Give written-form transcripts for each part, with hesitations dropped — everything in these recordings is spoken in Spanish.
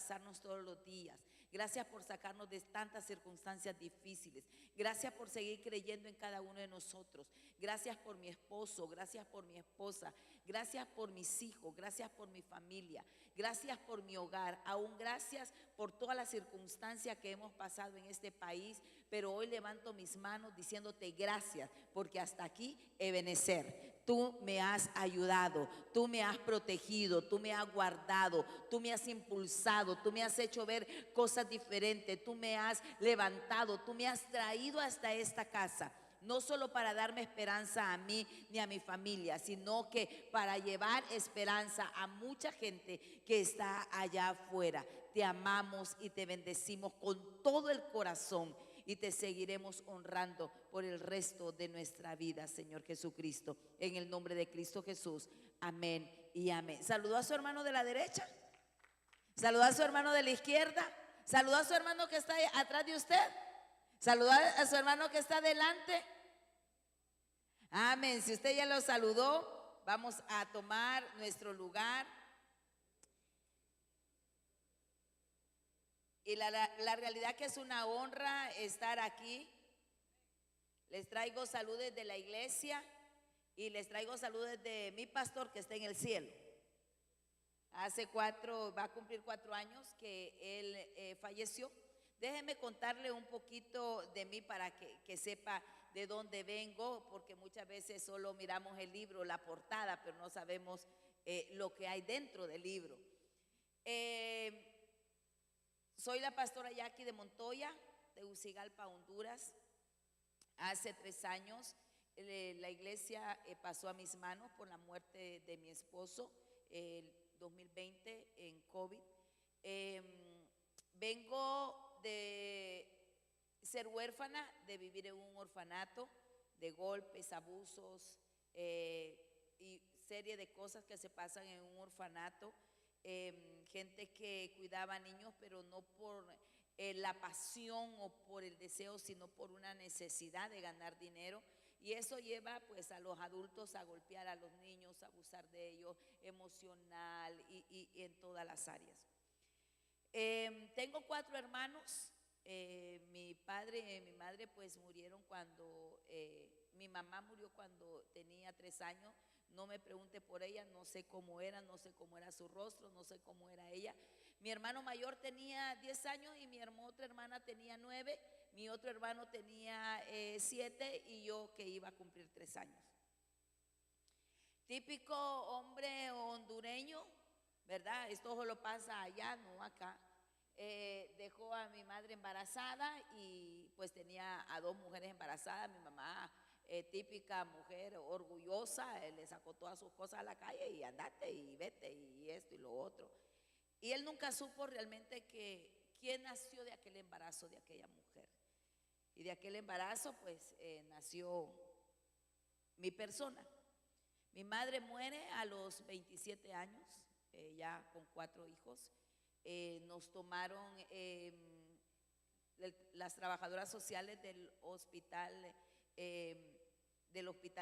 abrazarnos todos los días. Gracias por sacarnos de tantas circunstancias difíciles. Gracias por seguir creyendo en cada uno de nosotros. Gracias por mi esposo, gracias por mi esposa, gracias por mis hijos, gracias por mi familia, gracias por mi hogar, aún gracias por todas las circunstancias que hemos pasado en este país. Pero hoy levanto mis manos diciéndote gracias, porque hasta aquí Ebenezer. Tú me has ayudado, tú me has protegido, tú me has guardado, tú me has impulsado, tú me has hecho ver cosas diferentes, tú me has levantado, tú me has traído hasta esta casa. No solo para darme esperanza a mí ni a mi familia, sino que para llevar esperanza a mucha gente que está allá afuera. Te amamos y te bendecimos con todo el corazón. Y te seguiremos honrando por el resto de nuestra vida, Señor Jesucristo. En el nombre de Cristo Jesús. Amén y amén. Saludó a su hermano de la derecha. Saludó a su hermano de la izquierda. Saludó a su hermano que está atrás de usted. Saludó a su hermano que está adelante. Amén. Si usted ya lo saludó, vamos a tomar nuestro lugar. Y la realidad que es una honra estar aquí. Les traigo saludos de la iglesia y les traigo saludos de mi pastor que está en el cielo. Va a cumplir 4 años que él falleció. Déjeme contarle un poquito de mí para que sepa de dónde vengo, porque muchas veces solo miramos el libro, la portada, pero no sabemos lo que hay dentro del libro. Soy la pastora Jackie de Montoya, de Tegucigalpa, Honduras. Hace 3 años la iglesia pasó a mis manos por la muerte de mi esposo, el 2020 en COVID. Vengo de ser huérfana, de vivir en un orfanato, de golpes, abusos y serie de cosas que se pasan en un orfanato. Gente que cuidaba a niños, pero no por la pasión o por el deseo, sino por una necesidad de ganar dinero. Y eso lleva pues a los adultos a golpear a los niños, a abusar de ellos emocional y en todas las áreas. Tengo 4 hermanos. Mi padre y mi madre pues murieron cuando mi mamá murió cuando tenía 3 años. No me pregunte por ella, no sé cómo era, no sé cómo era su rostro, no sé cómo era ella. Mi hermano mayor tenía 10 años y mi otra hermana tenía 9. Mi otro hermano tenía 7 y yo que iba a cumplir 3 años. Típico hombre hondureño, ¿verdad? Esto solo pasa allá, no acá. Dejó a mi madre embarazada y pues tenía a 2 mujeres embarazadas. Mi mamá, típica mujer orgullosa, le sacó todas sus cosas a la calle y andate y vete y esto y lo otro. Y él nunca supo realmente quién nació de aquel embarazo de aquella mujer. Y de aquel embarazo pues nació mi persona. Mi madre muere a los 27 años, ya con 4 hijos. Nos tomaron las trabajadoras sociales del hospital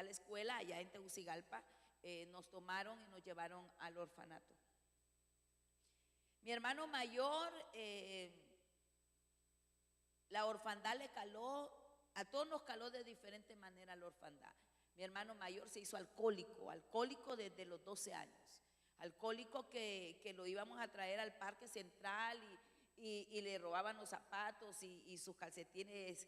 escuela allá en Tegucigalpa, nos tomaron y nos llevaron al orfanato. Mi hermano mayor, la orfandad le caló, a todos nos caló de diferente manera la orfandad. Mi hermano mayor se hizo alcohólico desde los 12 años. Alcohólico que lo íbamos a traer al parque central y le robaban los zapatos y sus calcetines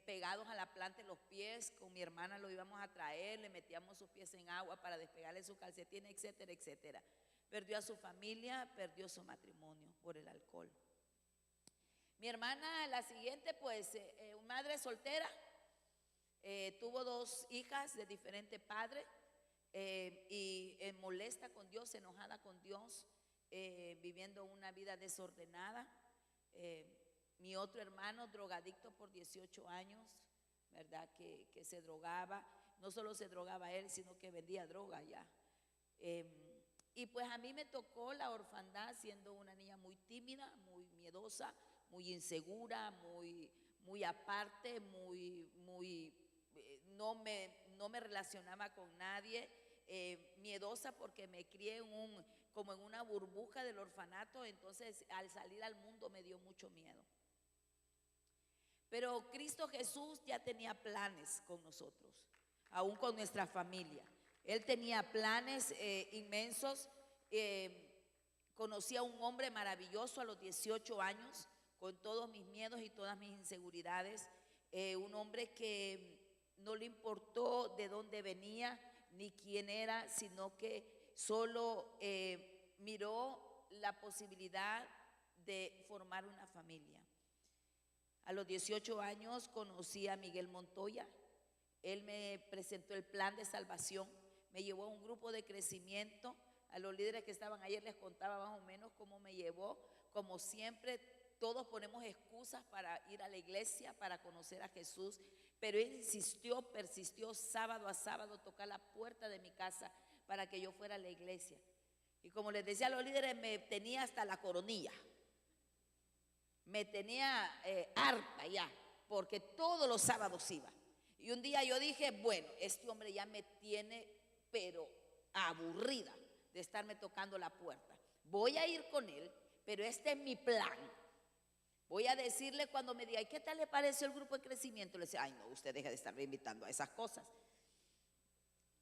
pegados a la planta de los pies. Con mi hermana lo íbamos a traer, le metíamos sus pies en agua para despegarle sus calcetines, etcétera, etcétera. Perdió a su familia, perdió su matrimonio por el alcohol. Mi hermana, la siguiente, pues, madre soltera, tuvo 2 hijas de diferente padre. Y molesta con Dios, enojada con Dios, viviendo una vida desordenada. Mi otro hermano, drogadicto por 18 años, ¿verdad? Que se drogaba, no solo se drogaba él, sino que vendía droga ya. Y pues a mí me tocó la orfandad siendo una niña muy tímida, muy miedosa, muy insegura, muy aparte, no me relacionaba con nadie. Miedosa porque me crié como en una burbuja del orfanato. Entonces al salir al mundo me dio mucho miedo. Pero Cristo Jesús ya tenía planes con nosotros, aún con nuestra familia. Él tenía planes inmensos. Conocí a un hombre maravilloso a los 18 años, con todos mis miedos y todas mis inseguridades. Un hombre que no le importó de dónde venía ni quién era, sino que solo miró la posibilidad de formar una familia. A los 18 años conocí a Miguel Montoya. Él me presentó el plan de salvación, me llevó a un grupo de crecimiento. A los líderes que estaban ayer les contaba más o menos cómo me llevó. Como siempre, todos ponemos excusas para ir a la iglesia, para conocer a Jesús, pero él insistió, persistió sábado a sábado, tocar la puerta de mi casa para que yo fuera a la iglesia. Y como les decía a los líderes, me tenía hasta la coronilla, me tenía harta ya, porque todos los sábados iba. Y un día yo dije, bueno, este hombre ya me tiene pero aburrida de estarme tocando la puerta. Voy a ir con él, pero este es mi plan. Voy a decirle cuando me diga, ¿y qué tal le pareció el grupo de crecimiento? Le decía, ay no, usted deja de estarme invitando a esas cosas.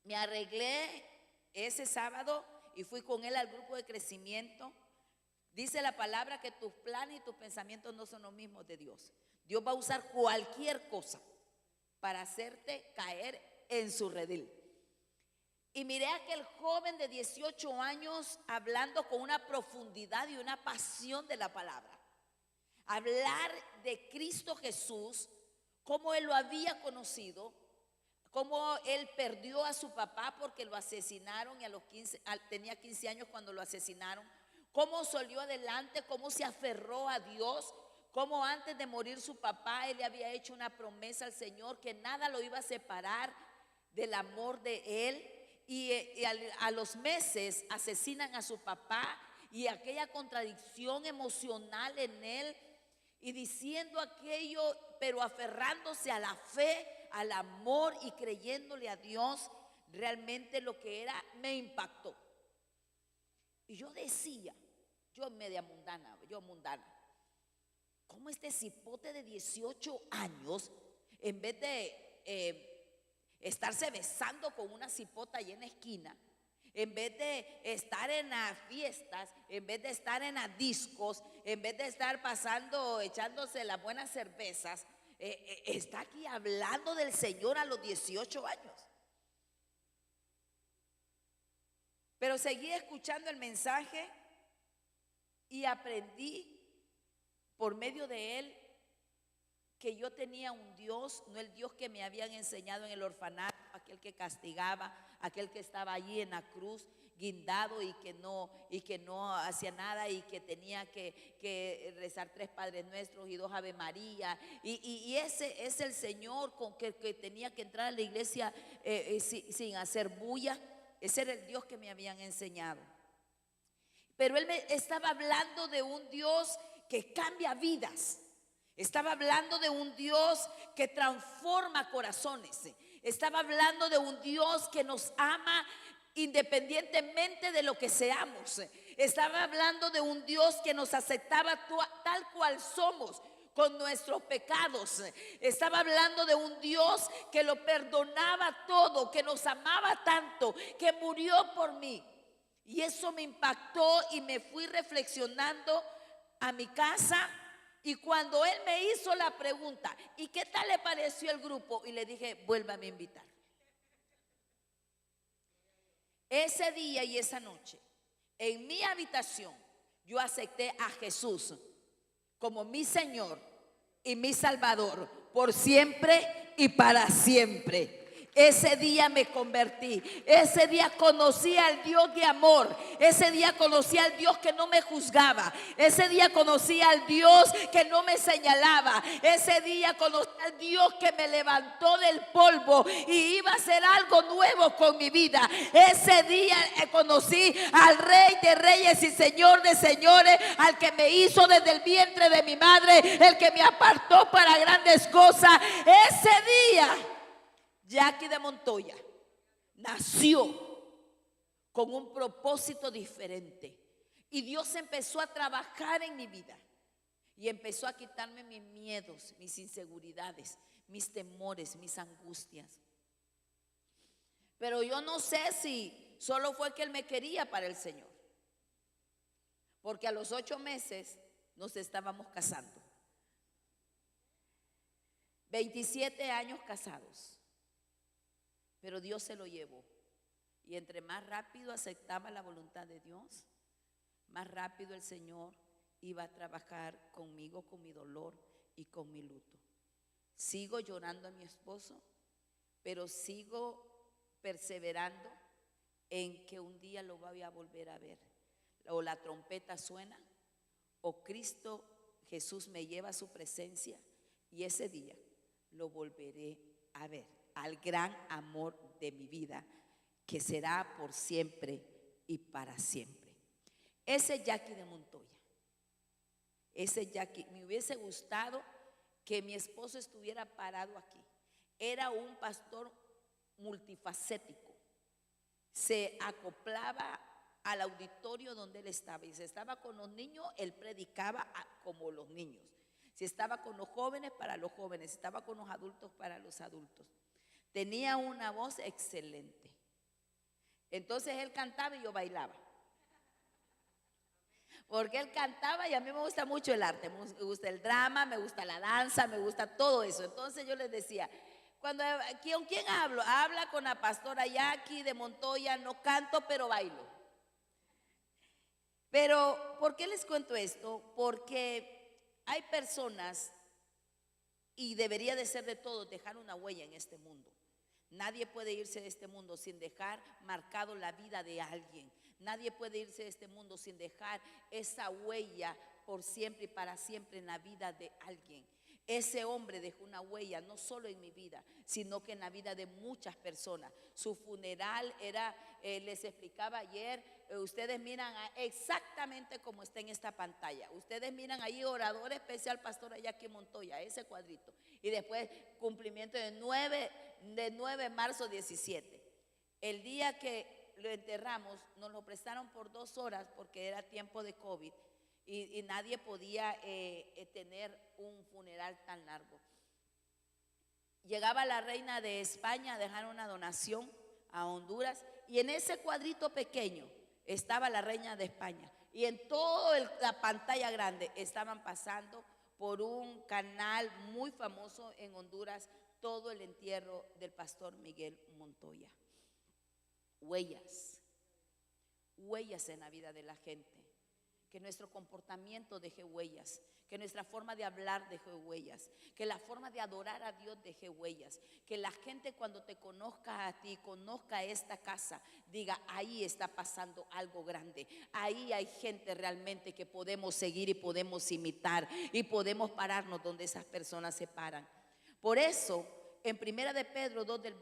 Me arreglé ese sábado y fui con él al grupo de crecimiento. Dice la palabra que tus planes y tus pensamientos no son los mismos de Dios. Dios va a usar cualquier cosa para hacerte caer en su redil. Y miré a aquel joven de 18 años hablando con una profundidad y una pasión de la palabra. Hablar de Cristo Jesús, cómo él lo había conocido, cómo él perdió a su papá porque lo asesinaron y tenía 15 años cuando lo asesinaron, cómo salió adelante, cómo se aferró a Dios, cómo antes de morir su papá él le había hecho una promesa al Señor que nada lo iba a separar del amor de él. Y a los meses asesinan a su papá, y aquella contradicción emocional en él, y diciendo aquello, pero aferrándose a la fe, al amor y creyéndole a Dios, realmente lo que era me impactó. Y yo decía, yo mundana, ¿cómo este cipote de 18 años, en vez de estarse besando con una cipota ahí en la esquina, en vez de estar en las fiestas, en vez de estar en las discos, en vez de estar pasando, echándose las buenas cervezas, está aquí hablando del Señor a los 18 años? Pero seguí escuchando el mensaje y aprendí por medio de él que yo tenía un Dios, no el Dios que me habían enseñado en el orfanato, aquel que castigaba, aquel que estaba allí en la cruz guindado y que no hacía nada, y que tenía que rezar 3 Padres Nuestros y 2 Ave María, y ese es el Señor con que tenía que entrar a la iglesia sin hacer bulla. Ese era el Dios que me habían enseñado. Pero él me estaba hablando de un Dios que cambia vidas. Estaba hablando de un Dios que transforma corazones. Estaba hablando de un Dios que nos ama independientemente de lo que seamos. Estaba hablando de un Dios que nos aceptaba tal cual somos, con nuestros pecados. Estaba hablando de un Dios que lo perdonaba todo, que nos amaba tanto, que murió por mí. Y eso me impactó y me fui reflexionando a mi casa. Y cuando él me hizo la pregunta, ¿y qué tal le pareció el grupo? Y le dije, vuélvame a invitar. Ese día y esa noche, en mi habitación, yo acepté a Jesús como mi Señor y mi Salvador por siempre y para siempre. Ese día me convertí, ese día conocí al Dios de amor, ese día conocí al Dios que no me juzgaba, ese día conocí al Dios que no me señalaba, ese día conocí al Dios que me levantó del polvo y iba a hacer algo nuevo con mi vida. Ese día conocí al Rey de Reyes y Señor de Señores, al que me hizo desde el vientre de mi madre, el que me apartó para grandes cosas. Ese día Jackie de Montoya nació con un propósito diferente. Y Dios empezó a trabajar en mi vida y empezó a quitarme mis miedos, mis inseguridades, mis temores, mis angustias. Pero yo no sé si solo fue que Él me quería para el Señor, porque a los 8 meses nos estábamos casando. 27 años casados, pero Dios se lo llevó. Y entre más rápido aceptaba la voluntad de Dios, más rápido el Señor iba a trabajar conmigo, con mi dolor y con mi luto. Sigo llorando a mi esposo, pero sigo perseverando en que un día lo voy a volver a ver. O la trompeta suena, o Cristo Jesús me lleva a su presencia, y ese día lo volveré a ver, al gran amor de mi vida, que será por siempre y para siempre. Ese Jackie de Montoya, ese Jackie, me hubiese gustado que mi esposo estuviera parado aquí. Era un pastor multifacético. Se acoplaba al auditorio donde él estaba, y si estaba con los niños, él predicaba como los niños. Si estaba con los jóvenes, para los jóvenes. Si estaba con los adultos, para los adultos. Tenía una voz excelente. Entonces él cantaba y yo bailaba, porque él cantaba, y a mí me gusta mucho el arte, me gusta el drama, me gusta la danza, me gusta todo eso. Entonces yo les decía, ¿con quién hablo? Habla con la pastora Jackie de Montoya, no canto, pero bailo. Pero, ¿por qué les cuento esto? Porque hay personas, y debería de ser de todos, dejar una huella en este mundo. Nadie puede irse de este mundo sin dejar marcado la vida de alguien. Nadie puede irse de este mundo sin dejar esa huella por siempre y para siempre en la vida de alguien. Ese hombre dejó una huella no solo en mi vida, sino que en la vida de muchas personas. Su funeral era, les explicaba ayer, ustedes miran exactamente como está en esta pantalla. Ustedes miran ahí orador especial, pastora Jackie Montoya, ese cuadrito. Y después cumplimiento de 9 de marzo 17. El día que lo enterramos, nos lo prestaron por 2 horas porque era tiempo de COVID. Y nadie podía tener un funeral tan largo. Llegaba la reina de España a dejar una donación a Honduras, y en ese cuadrito pequeño estaba la reina de España, y en toda la pantalla grande estaban pasando por un canal muy famoso en Honduras todo el entierro del pastor Miguel Montoya. Huellas en la vida de la gente. Que nuestro comportamiento deje huellas, que nuestra forma de hablar deje huellas, que la forma de adorar a Dios deje huellas, que la gente cuando te conozca a ti, conozca esta casa, diga, ahí está pasando algo grande, ahí hay gente realmente que podemos seguir y podemos imitar y podemos pararnos donde esas personas se paran. Por eso, en 1 de Pedro 2 del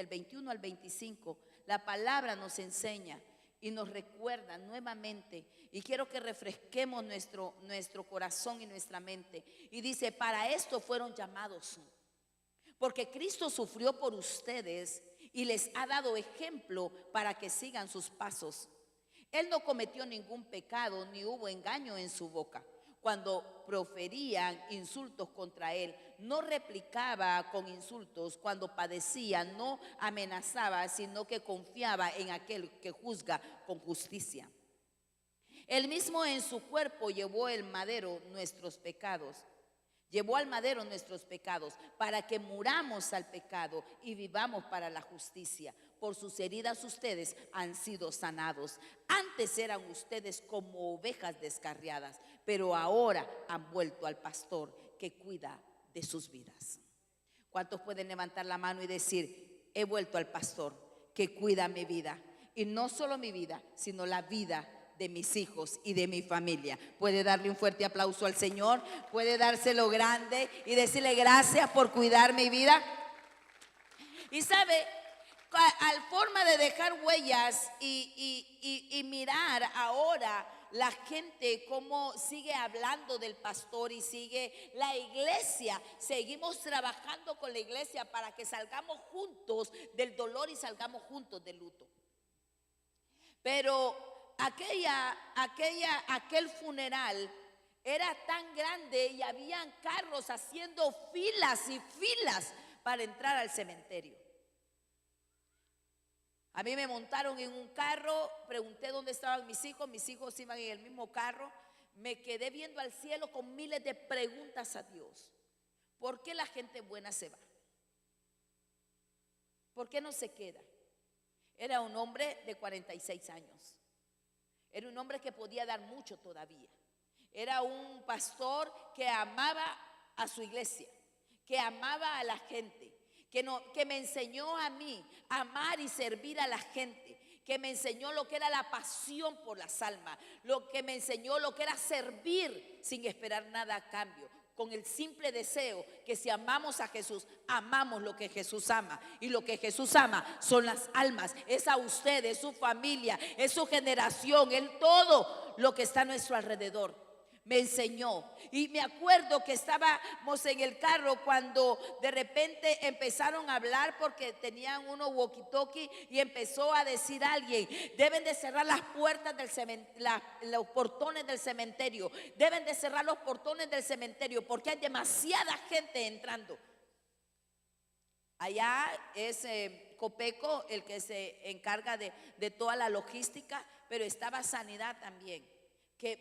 21 al 25, la palabra nos enseña y nos recuerda nuevamente, y quiero que refresquemos nuestro corazón y nuestra mente. Y dice, para esto fueron llamados, porque Cristo sufrió por ustedes y les ha dado ejemplo para que sigan sus pasos. Él no cometió ningún pecado, ni hubo engaño en su boca. Cuando proferían insultos contra él, no replicaba con insultos. Cuando padecía, no amenazaba, sino que confiaba en aquel que juzga con justicia. Él mismo en su cuerpo llevó al madero nuestros pecados, para que muramos al pecado y vivamos para la justicia. Por sus heridas ustedes han sido sanados. Antes eran ustedes como ovejas descarriadas, pero ahora han vuelto al pastor que cuida de sus vidas. ¿Cuántos pueden levantar la mano y decir, he vuelto al pastor que cuida mi vida? Y no solo mi vida, sino la vida de mis hijos y de mi familia. Puede darle un fuerte aplauso al Señor, puede dárselo grande y decirle gracias por cuidar mi vida. Y sabe, al forma de dejar huellas y mirar ahora la gente cómo sigue hablando del pastor y sigue la iglesia, seguimos trabajando con la iglesia para que salgamos juntos del dolor y salgamos juntos del luto. Pero aquel funeral era tan grande y habían carros haciendo filas y filas para entrar al cementerio. A mí me montaron en un carro, pregunté dónde estaban mis hijos iban en el mismo carro. Me quedé viendo al cielo con miles de preguntas a Dios. ¿Por qué la gente buena se va? ¿Por qué no se queda? Era un hombre de 46 años. Era un hombre que podía dar mucho todavía. Era un pastor que amaba a su iglesia, que amaba a la gente, que me enseñó a mí a amar y servir a la gente, que me enseñó lo que era la pasión por las almas, lo que me enseñó lo que era servir sin esperar nada a cambio, con el simple deseo que si amamos a Jesús, amamos lo que Jesús ama. Y lo que Jesús ama son las almas, es a usted, es su familia, es su generación, es todo lo que está a nuestro alrededor. Me enseñó. Y me acuerdo que estábamos en el carro cuando de repente empezaron a hablar, porque tenían unos walkie-talkie, y empezó a decir alguien: deben de cerrar las puertas del cementerio, los portones del cementerio, deben de cerrar los portones del cementerio porque hay demasiada gente entrando. Allá es Copeco el que se encarga de toda la logística, pero estaba Sanidad también,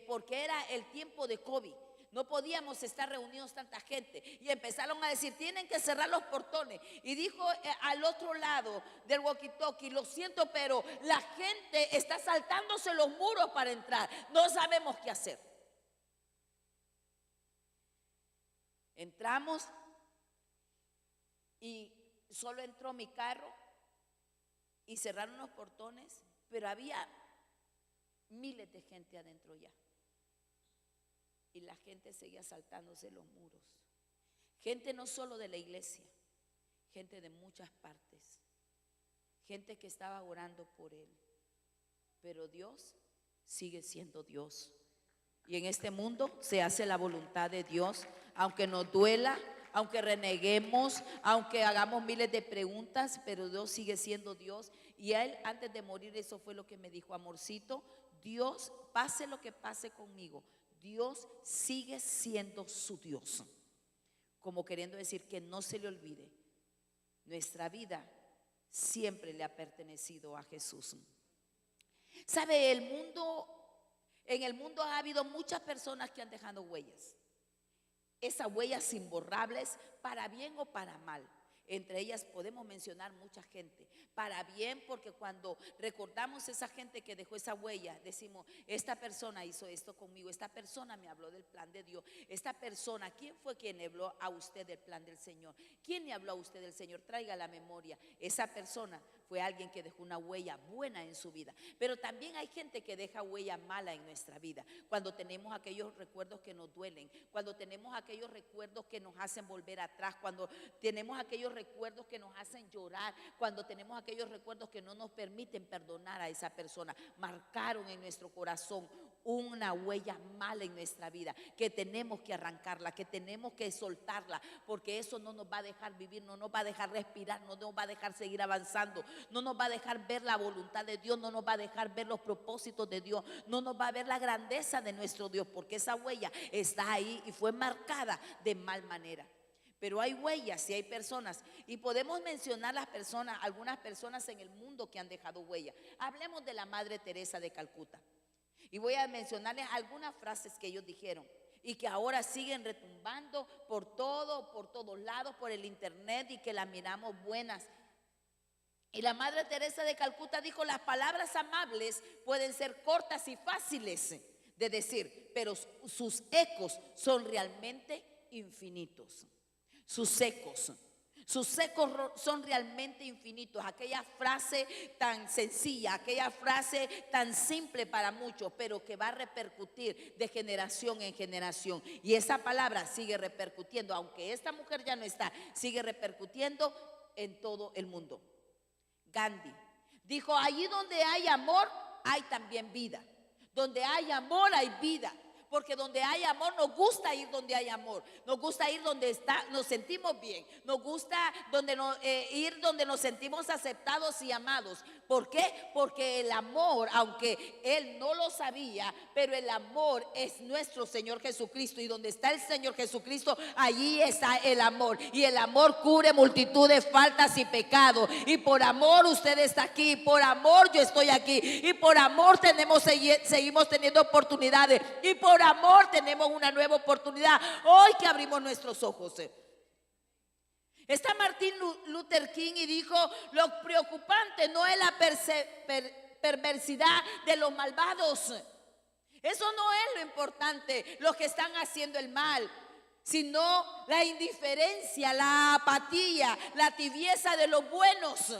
porque era el tiempo de COVID, no podíamos estar reunidos tanta gente, y empezaron a decir: tienen que cerrar los portones. Y dijo al otro lado del walkie-talkie: lo siento, pero la gente está saltándose los muros para entrar, no sabemos qué hacer. Entramos y solo entró mi carro y cerraron los portones, pero había miles de gente adentro ya, y la gente seguía saltándose los muros. Gente no solo de la iglesia, gente de muchas partes, gente que estaba orando por él. Pero Dios sigue siendo Dios, y en este mundo se hace la voluntad de Dios, aunque nos duela, aunque reneguemos, aunque hagamos miles de preguntas, pero Dios sigue siendo Dios. Y a él, antes de morir, eso fue lo que me dijo: amorcito, Dios, pase lo que pase conmigo, Dios sigue siendo su Dios. Como queriendo decir que no se le olvide, nuestra vida siempre le ha pertenecido a Jesús. ¿Sabe? En el mundo ha habido muchas personas que han dejado huellas. Esas huellas imborrables, para bien o para mal. Entre ellas podemos mencionar mucha gente. Para bien, porque cuando recordamos esa gente que dejó esa huella, decimos: esta persona hizo esto conmigo, esta persona me habló del plan de Dios, esta persona, ¿quién fue quien le habló a usted del plan del Señor? ¿Quién le habló a usted del Señor? Traiga la memoria. Esa persona fue alguien que dejó una huella buena en su vida. Pero también hay gente que deja huella mala en nuestra vida. Cuando tenemos aquellos recuerdos que nos duelen, cuando tenemos aquellos recuerdos que nos hacen volver atrás, cuando tenemos aquellos recuerdos que nos hacen llorar, cuando tenemos aquellos recuerdos que no nos permiten perdonar a esa persona, marcaron en nuestro corazón una huella mala en nuestra vida, que tenemos que arrancarla, que tenemos que soltarla, porque eso no nos va a dejar vivir, no nos va a dejar respirar, no nos va a dejar seguir avanzando, no nos va a dejar ver la voluntad de Dios, no nos va a dejar ver los propósitos de Dios, no nos va a ver la grandeza de nuestro Dios, porque esa huella está ahí y fue marcada de mal manera. Pero hay huellas y hay personas, y podemos mencionar algunas personas en el mundo que han dejado huella. Hablemos de la Madre Teresa de Calcuta, y voy a mencionarles algunas frases que ellos dijeron y que ahora siguen retumbando por todos lados, por el internet, y que las miramos buenas. Y la Madre Teresa de Calcuta dijo: las palabras amables pueden ser cortas y fáciles de decir, pero sus ecos son realmente infinitos. Sus ecos son realmente infinitos. Aquella frase tan sencilla, aquella frase tan simple para muchos, pero que va a repercutir de generación en generación. Y esa palabra sigue repercutiendo, aunque esta mujer ya no está, sigue repercutiendo en todo el mundo. Gandhi dijo: allí donde hay amor, hay también vida. Donde hay amor, hay vida. porque donde hay amor nos gusta ir donde hay amor, nos gusta ir donde nos sentimos bien, nos gusta ir donde nos sentimos aceptados y amados. ¿Por qué? Porque el amor, aunque él no lo sabía, pero el amor es nuestro Señor Jesucristo, y donde está el Señor Jesucristo, allí está el amor, y el amor cubre multitud de faltas y pecados. Y por amor usted está aquí, por amor yo estoy aquí, y por amor seguimos teniendo oportunidades, y por amor tenemos una nueva oportunidad hoy que abrimos nuestros ojos. Está Martin Luther King y dijo: lo preocupante no es la perversidad de los malvados. Eso no es lo importante, los que están haciendo el mal, sino la indiferencia, la apatía, la tibieza de los buenos.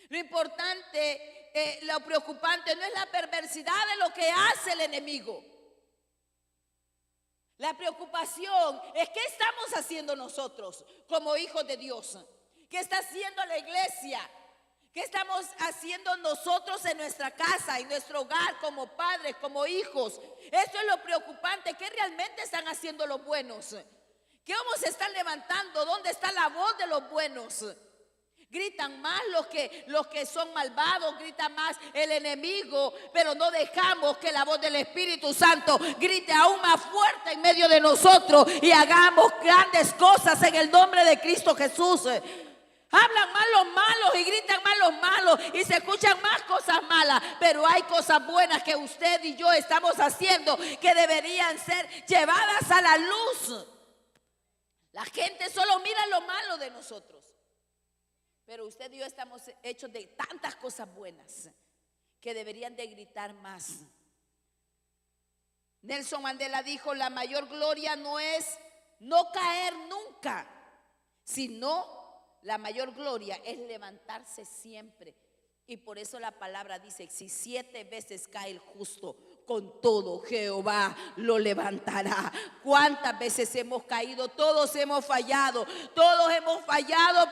Lo importante, lo preocupante no es la perversidad de lo que hace el enemigo. La preocupación es qué estamos haciendo nosotros como hijos de Dios. ¿Qué está haciendo la iglesia? ¿Qué estamos haciendo nosotros en nuestra casa, en nuestro hogar, como padres, como hijos? Eso es lo preocupante. ¿Qué realmente están haciendo los buenos? ¿Cómo se están levantando? ¿Dónde está la voz de los buenos? Gritan más los que son malvados, grita más el enemigo, pero no dejamos que la voz del Espíritu Santo grite aún más fuerte en medio de nosotros y hagamos grandes cosas en el nombre de Cristo Jesús. Hablan más los malos y gritan más los malos y se escuchan más cosas malas, pero hay cosas buenas que usted y yo estamos haciendo que deberían ser llevadas a la luz. La gente solo mira lo malo de nosotros, pero usted y yo estamos hechos de tantas cosas buenas que deberían de gritar más. Nelson Mandela dijo: la mayor gloria no es no caer nunca, sino la mayor gloria es levantarse siempre. Y por eso la palabra dice: si 7 veces cae el justo, con todo Jehová lo levantará. ¿Cuántas veces hemos caído? Todos hemos fallado,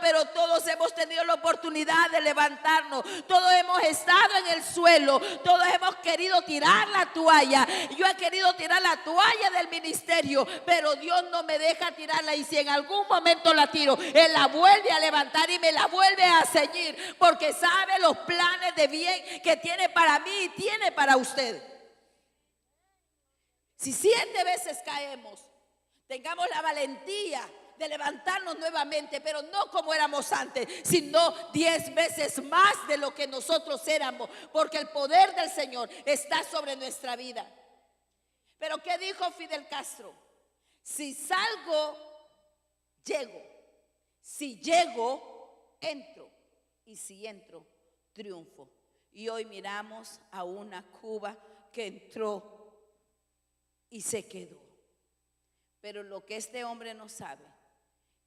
pero todos hemos tenido la oportunidad de levantarnos. Todos hemos estado en el suelo, todos hemos querido tirar la toalla. Yo he querido tirar la toalla del ministerio, pero Dios no me deja tirarla, y si en algún momento la tiro, Él la vuelve a levantar y me la vuelve a ceñir, porque sabe los planes de bien que tiene para mí y tiene para usted. Si 7 veces caemos, tengamos la valentía de levantarnos nuevamente, pero no como éramos antes, sino 10 veces más de lo que nosotros éramos, porque el poder del Señor está sobre nuestra vida. Pero ¿qué dijo Fidel Castro? Si salgo, llego. Si llego, entro. Y si entro, triunfo. Y hoy miramos a una Cuba que entró y se quedó. Pero lo que este hombre no sabe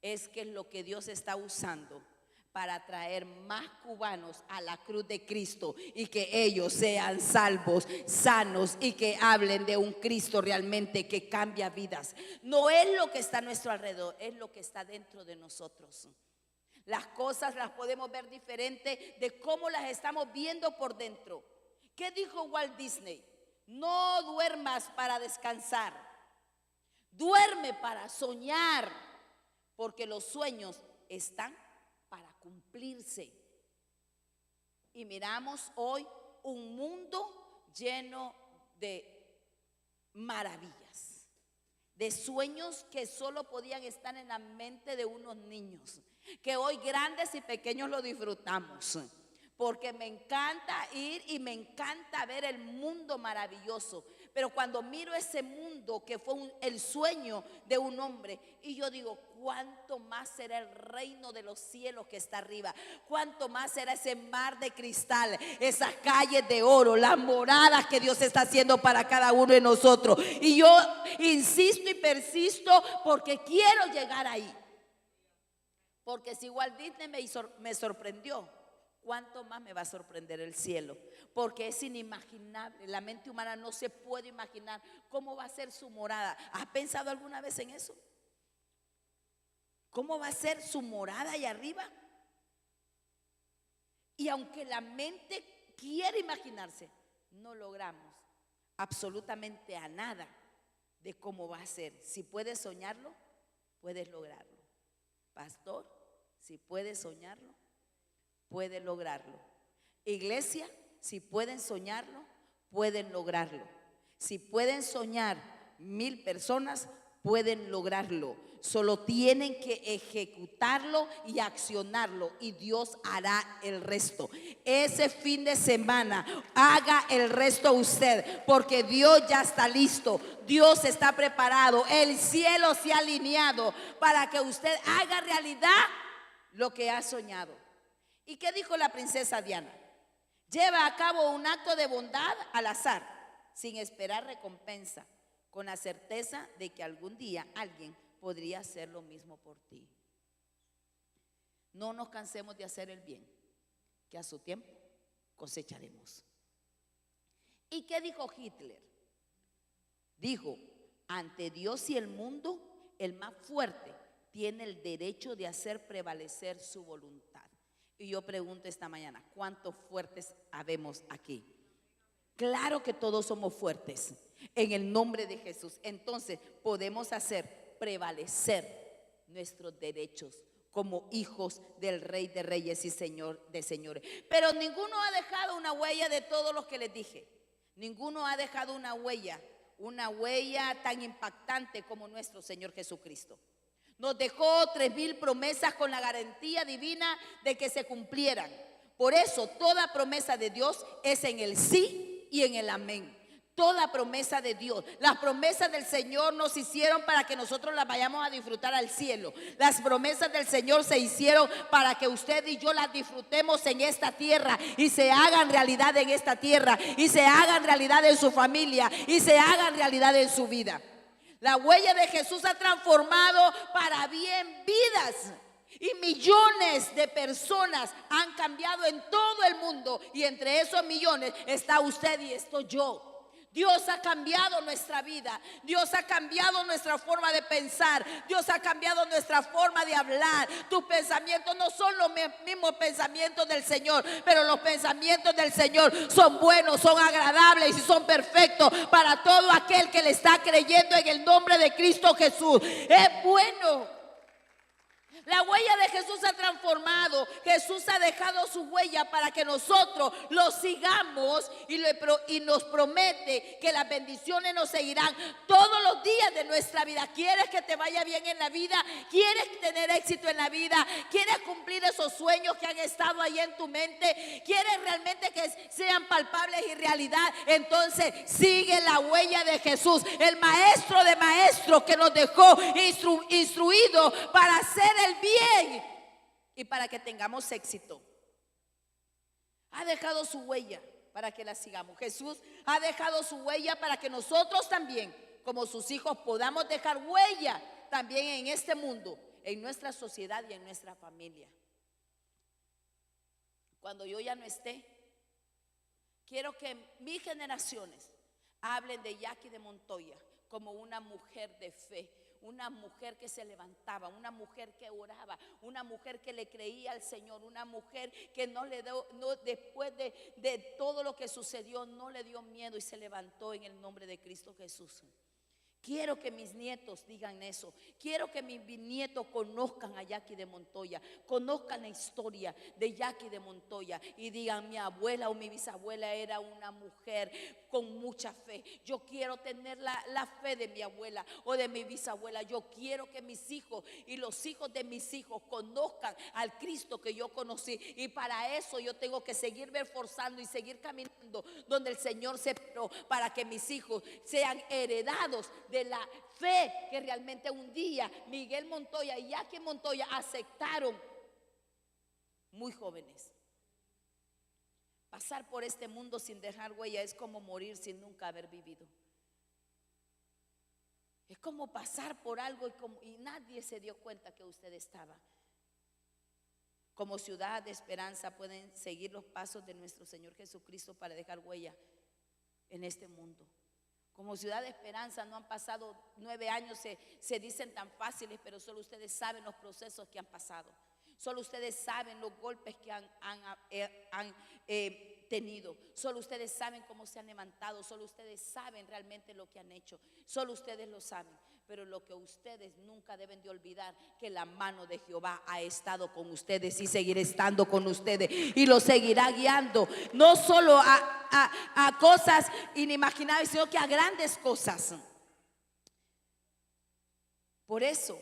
es que es lo que Dios está usando para traer más cubanos a la cruz de Cristo, y que ellos sean salvos, sanos, y que hablen de un Cristo realmente que cambia vidas. No es lo que está a nuestro alrededor, es lo que está dentro de nosotros. Las cosas las podemos ver diferente de cómo las estamos viendo por dentro. ¿Qué dijo Walt Disney? No duermas para descansar, duerme para soñar, porque los sueños están para cumplirse. Y miramos hoy un mundo lleno de maravillas, de sueños que solo podían estar en la mente de unos niños, que hoy grandes y pequeños lo disfrutamos. Porque me encanta ir y me encanta ver el mundo maravilloso. Pero cuando miro ese mundo que fue el sueño de un hombre, y yo digo: ¿cuánto más será el reino de los cielos que está arriba? ¿Cuánto más será ese mar de cristal, esas calles de oro, las moradas que Dios está haciendo para cada uno de nosotros? Y yo insisto y persisto porque quiero llegar ahí. Porque si Walt Disney me sorprendió, ¿cuánto más me va a sorprender el cielo? Porque es inimaginable. La mente humana no se puede imaginar cómo va a ser su morada. ¿Has pensado alguna vez en eso? ¿Cómo va a ser su morada allá arriba? Y aunque la mente quiere imaginarse, no logramos absolutamente a nada de cómo va a ser. Si puedes soñarlo, puedes lograrlo. Pastor, si puedes soñarlo, puedes lograrlo. Iglesia, si pueden soñarlo, pueden lograrlo. Si pueden soñar 1000 personas, pueden lograrlo. Solo tienen que ejecutarlo y accionarlo, y Dios hará el resto. Ese fin de semana haga el resto usted, porque Dios ya está listo. Dios está preparado. El cielo se ha alineado para que usted haga realidad lo que ha soñado. ¿Y qué dijo la princesa Diana? Lleva a cabo un acto de bondad al azar, sin esperar recompensa, con la certeza de que algún día alguien podría hacer lo mismo por ti. No nos cansemos de hacer el bien, que a su tiempo cosecharemos. ¿Y qué dijo Hitler? Dijo: ante Dios y el mundo, el más fuerte tiene el derecho de hacer prevalecer su voluntad. Y yo pregunto esta mañana, ¿cuántos fuertes habemos aquí? Claro que todos somos fuertes en el nombre de Jesús. Entonces podemos hacer prevalecer nuestros derechos como hijos del Rey de Reyes y Señor de Señores. Pero ninguno ha dejado una huella de todos los que les dije. Ninguno ha dejado una huella tan impactante como nuestro Señor Jesucristo. Nos dejó 3000 promesas con la garantía divina de que se cumplieran. Por eso toda promesa de Dios es en el sí y en el amén. Toda promesa de Dios. Las promesas del Señor nos hicieron para que nosotros las vayamos a disfrutar al cielo. Las promesas del Señor se hicieron para que usted y yo las disfrutemos en esta tierra y se hagan realidad en esta tierra, y se hagan realidad en su familia, y se hagan realidad en su vida. La huella de Jesús ha transformado para bien vidas, y millones de personas han cambiado en todo el mundo, y entre esos millones está usted y estoy yo. Dios ha cambiado nuestra vida. Dios ha cambiado nuestra forma de pensar. Dios ha cambiado nuestra forma de hablar. Tus pensamientos no son los mismos pensamientos del Señor, pero los pensamientos del Señor son buenos, son agradables y son perfectos para todo aquel que le está creyendo en el nombre de Cristo Jesús. Es bueno. La huella de Jesús ha transformado. Jesús ha dejado su huella para que nosotros lo sigamos, y nos promete que las bendiciones nos seguirán todos los días de nuestra vida. ¿Quieres que te vaya bien en la vida? ¿Quieres tener éxito en la vida? ¿Quieres cumplir esos sueños que han estado ahí en tu mente? ¿Quieres realmente que sean palpables y realidad? Entonces sigue la huella de Jesús, el maestro de maestros, que nos dejó instruido para hacer el bien y para que tengamos éxito. Ha dejado su huella para que la sigamos. Jesús ha dejado su huella para que nosotros también, como sus hijos, podamos dejar huella también en este mundo, en nuestra sociedad y en nuestra familia. Cuando yo ya no esté, quiero que mis generaciones hablen de Jackie de Montoya como una mujer de fe, una mujer que se levantaba, una mujer que oraba, una mujer que le creía al Señor, una mujer que después de todo lo que sucedió, no le dio miedo y se levantó en el nombre de Cristo Jesús. Quiero que mis nietos digan eso. Quiero que mis bisnietos conozcan a Jackie de Montoya, conozcan la historia de Jackie de Montoya y digan: mi abuela o mi bisabuela era una mujer con mucha fe. Yo quiero tener la fe de mi abuela o de mi bisabuela. Yo quiero que mis hijos y los hijos de mis hijos conozcan al Cristo que yo conocí, y para eso yo tengo que seguirme esforzando y seguir caminando donde el Señor se paró, para que mis hijos sean heredados de la fe que realmente un día Miguel Montoya y Jackie Montoya aceptaron muy jóvenes. Pasar por este mundo sin dejar huella es como morir sin nunca haber vivido. Es como pasar por algo y nadie se dio cuenta que usted estaba. Como ciudad de esperanza pueden seguir los pasos de nuestro Señor Jesucristo para dejar huella en este mundo. Como ciudad de esperanza no han pasado 9 años, se dicen tan fáciles, pero solo ustedes saben los procesos que han pasado. Solo ustedes saben los golpes que han tenido. Solo ustedes saben cómo se han levantado, solo ustedes saben realmente lo que han hecho, solo ustedes lo saben. Pero lo que ustedes nunca deben de olvidar, que la mano de Jehová ha estado con ustedes y seguirá estando con ustedes y los seguirá guiando, no solo a cosas inimaginables, sino que a grandes cosas. Por eso,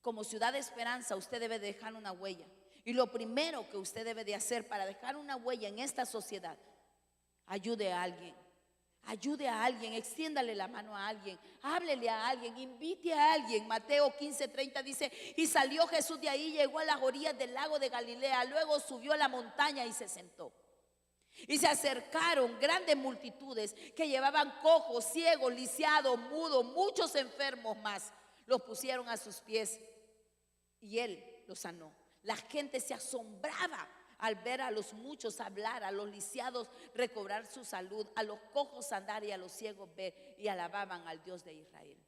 como ciudad de esperanza, usted debe dejar una huella. Y lo primero que usted debe de hacer para dejar una huella en esta sociedad, ayude a alguien. Ayude a alguien, extiéndale la mano a alguien, háblele a alguien, invite a alguien. Mateo 15:30 dice: y salió Jesús de ahí, llegó a las orillas del lago de Galilea, luego subió a la montaña y se sentó. Y se acercaron grandes multitudes que llevaban cojos, ciegos, lisiados, mudos, muchos enfermos más. Los pusieron a sus pies y él los sanó. La gente se asombraba al ver a los muchos hablar, a los lisiados recobrar su salud, a los cojos andar y a los ciegos ver, y alababan al Dios de Israel.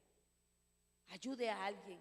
Ayude a alguien.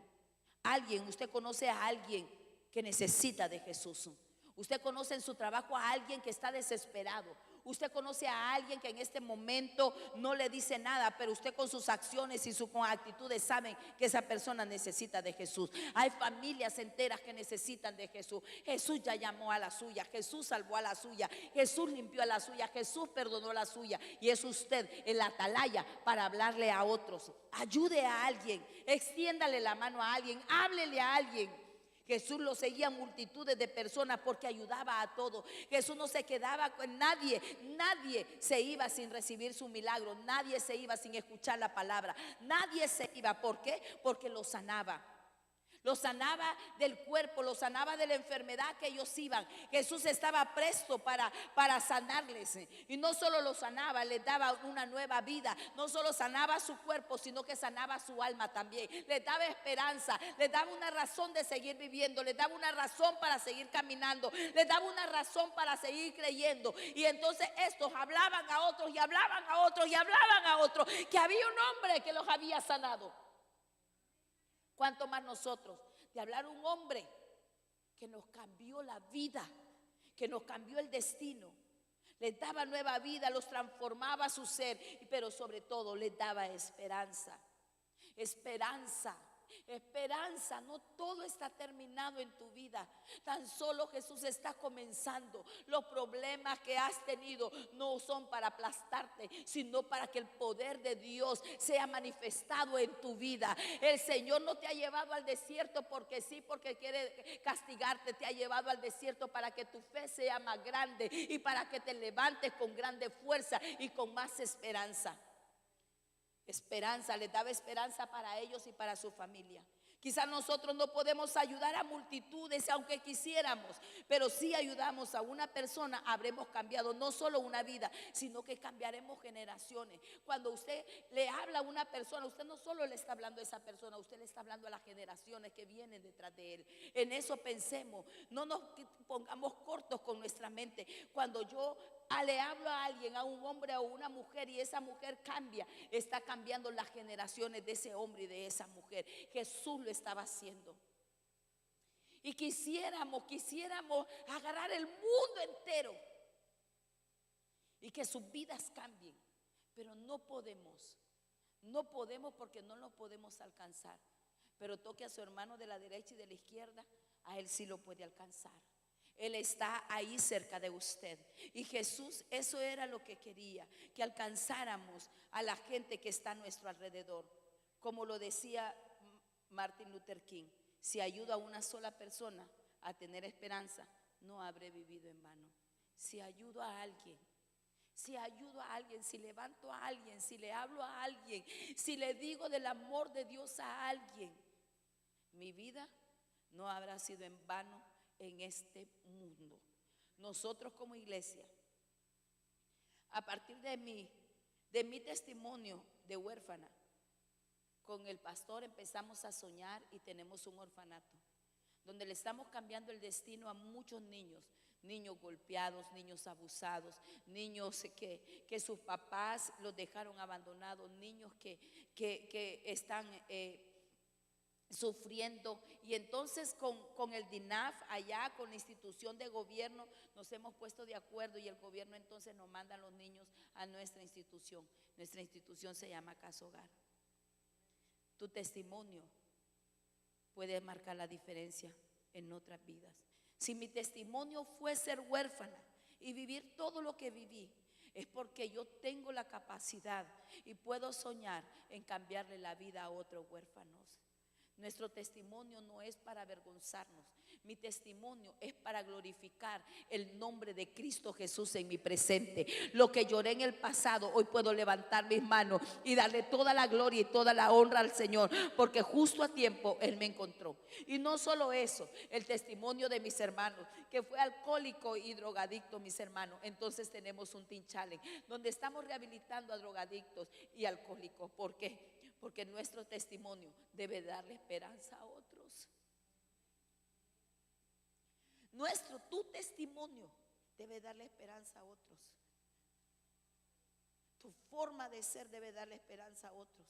Alguien, usted conoce a alguien que necesita de Jesús. Usted conoce en su trabajo a alguien que está desesperado. Usted conoce a alguien que en este momento no le dice nada, pero usted con sus acciones y sus actitudes saben que esa persona necesita de Jesús. Hay familias enteras que necesitan de Jesús. Jesús ya llamó a la suya, Jesús salvó a la suya, Jesús limpió a la suya, Jesús perdonó a la suya. Y es usted el atalaya para hablarle a otros. Ayude a alguien, extiéndale la mano a alguien, háblele a alguien. Jesús lo seguía multitudes de personas porque ayudaba a todos. Jesús no se quedaba con nadie. Nadie se iba sin recibir su milagro. Nadie se iba sin escuchar la palabra. Nadie se iba. ¿Por qué? Porque lo sanaba. Los sanaba del cuerpo, los sanaba de la enfermedad que ellos iban. Jesús estaba presto para sanarles. Y no solo los sanaba, les daba una nueva vida. No solo sanaba su cuerpo, sino que sanaba su alma también. Les daba esperanza, les daba una razón de seguir viviendo, les daba una razón para seguir caminando, les daba una razón para seguir creyendo. Y entonces estos hablaban a otros y hablaban a otros y hablaban a otros que había un hombre que los había sanado. ¿Cuánto más nosotros de hablar un hombre que nos cambió la vida, que nos cambió el destino, les daba nueva vida, los transformaba su ser, pero sobre todo les daba esperanza? Esperanza. Esperanza, no todo está terminado en tu vida, tan solo Jesús está comenzando. Los problemas que has tenido no son para aplastarte, sino para que el poder de Dios sea manifestado en tu vida. El Señor no te ha llevado al desierto porque sí, porque quiere castigarte. Te ha llevado al desierto para que tu fe sea más grande y para que te levantes con grande fuerza y con más esperanza. Esperanza, les daba esperanza para ellos y para su familia. Quizás nosotros no podemos ayudar a multitudes aunque quisiéramos, pero si ayudamos a una persona, habremos cambiado no solo una vida, sino que cambiaremos generaciones. Cuando usted le habla a una persona, usted no solo le está hablando a esa persona, usted le está hablando a las generaciones que vienen detrás de él. En eso pensemos, no nos pongamos cortos con nuestra mente. Cuando yo le hablo a alguien, a un hombre o una mujer, y esa mujer cambia, está cambiando las generaciones de ese hombre y de esa mujer. Jesús lo estaba haciendo. Y quisiéramos agarrar el mundo entero y que sus vidas cambien, pero no podemos porque no lo podemos alcanzar. Pero toque a su hermano de la derecha y de la izquierda, a él sí lo puede alcanzar. Él está ahí cerca de usted. Y Jesús, eso era lo que quería, que alcanzáramos a la gente que está a nuestro alrededor. Como lo decía Martin Luther King: si ayudo a una sola persona a tener esperanza, no habré vivido en vano. Si ayudo a alguien, si levanto a alguien, si le hablo a alguien, si le digo del amor de Dios a alguien, mi vida no habrá sido en vano en este mundo. Nosotros como iglesia, a partir de mi testimonio de huérfana, con el pastor empezamos a soñar y tenemos un orfanato donde le estamos cambiando el destino a muchos niños golpeados, niños abusados, niños que sus papás los dejaron abandonados, niños que están sufriendo, y entonces con el DINAF allá, con la institución de gobierno, nos hemos puesto de acuerdo y el gobierno entonces nos manda a los niños a nuestra institución. Nuestra institución se llama Casa Hogar. Tu testimonio puede marcar la diferencia en otras vidas. Si mi testimonio fue ser huérfana y vivir todo lo que viví, es porque yo tengo la capacidad y puedo soñar en cambiarle la vida a otros huérfanos. Nuestro testimonio no es para avergonzarnos. Mi testimonio es para glorificar el nombre de Cristo Jesús en mi presente. Lo que lloré en el pasado, hoy puedo levantar mis manos y darle toda la gloria y toda la honra al Señor, porque justo a tiempo Él me encontró. Y no solo eso, el testimonio de mis hermanos, que fue alcohólico y drogadicto, mis hermanos. Entonces tenemos un Teen Challenge donde estamos rehabilitando a drogadictos y alcohólicos. ¿Por qué? Porque nuestro testimonio debe darle esperanza a otros. Tu testimonio debe darle esperanza a otros. Tu forma de ser debe darle esperanza a otros.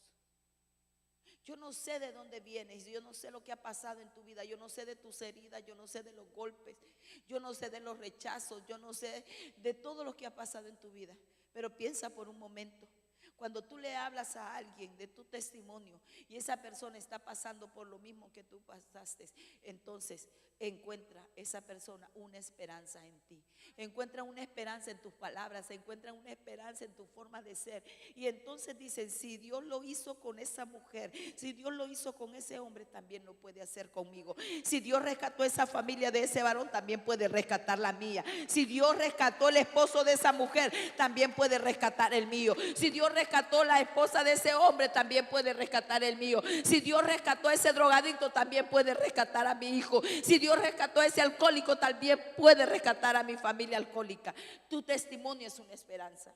Yo no sé de dónde vienes, yo no sé lo que ha pasado en tu vida, yo no sé de tus heridas, yo no sé de los golpes, yo no sé de los rechazos, yo no sé de todo lo que ha pasado en tu vida. Pero piensa por un momento. Cuando tú le hablas a alguien de tu testimonio y esa persona está pasando por lo mismo que tú pasaste, entonces encuentra esa persona una esperanza en ti. Encuentra una esperanza en tus palabras, encuentra una esperanza en tu forma de ser. Y entonces dicen, si Dios lo hizo con esa mujer, si Dios lo hizo con ese hombre, también lo puede hacer conmigo. Si Dios rescató esa familia de ese varón, también puede rescatar la mía. Si Dios rescató el esposo de esa mujer, también puede rescatar el mío. Si Dios rescató la esposa de ese hombre, también puede rescatar el mío. Si Dios rescató a ese drogadicto, también puede rescatar a mi hijo. Si Dios rescató a ese alcohólico, también puede rescatar a mi familia alcohólica. Tu testimonio es una esperanza.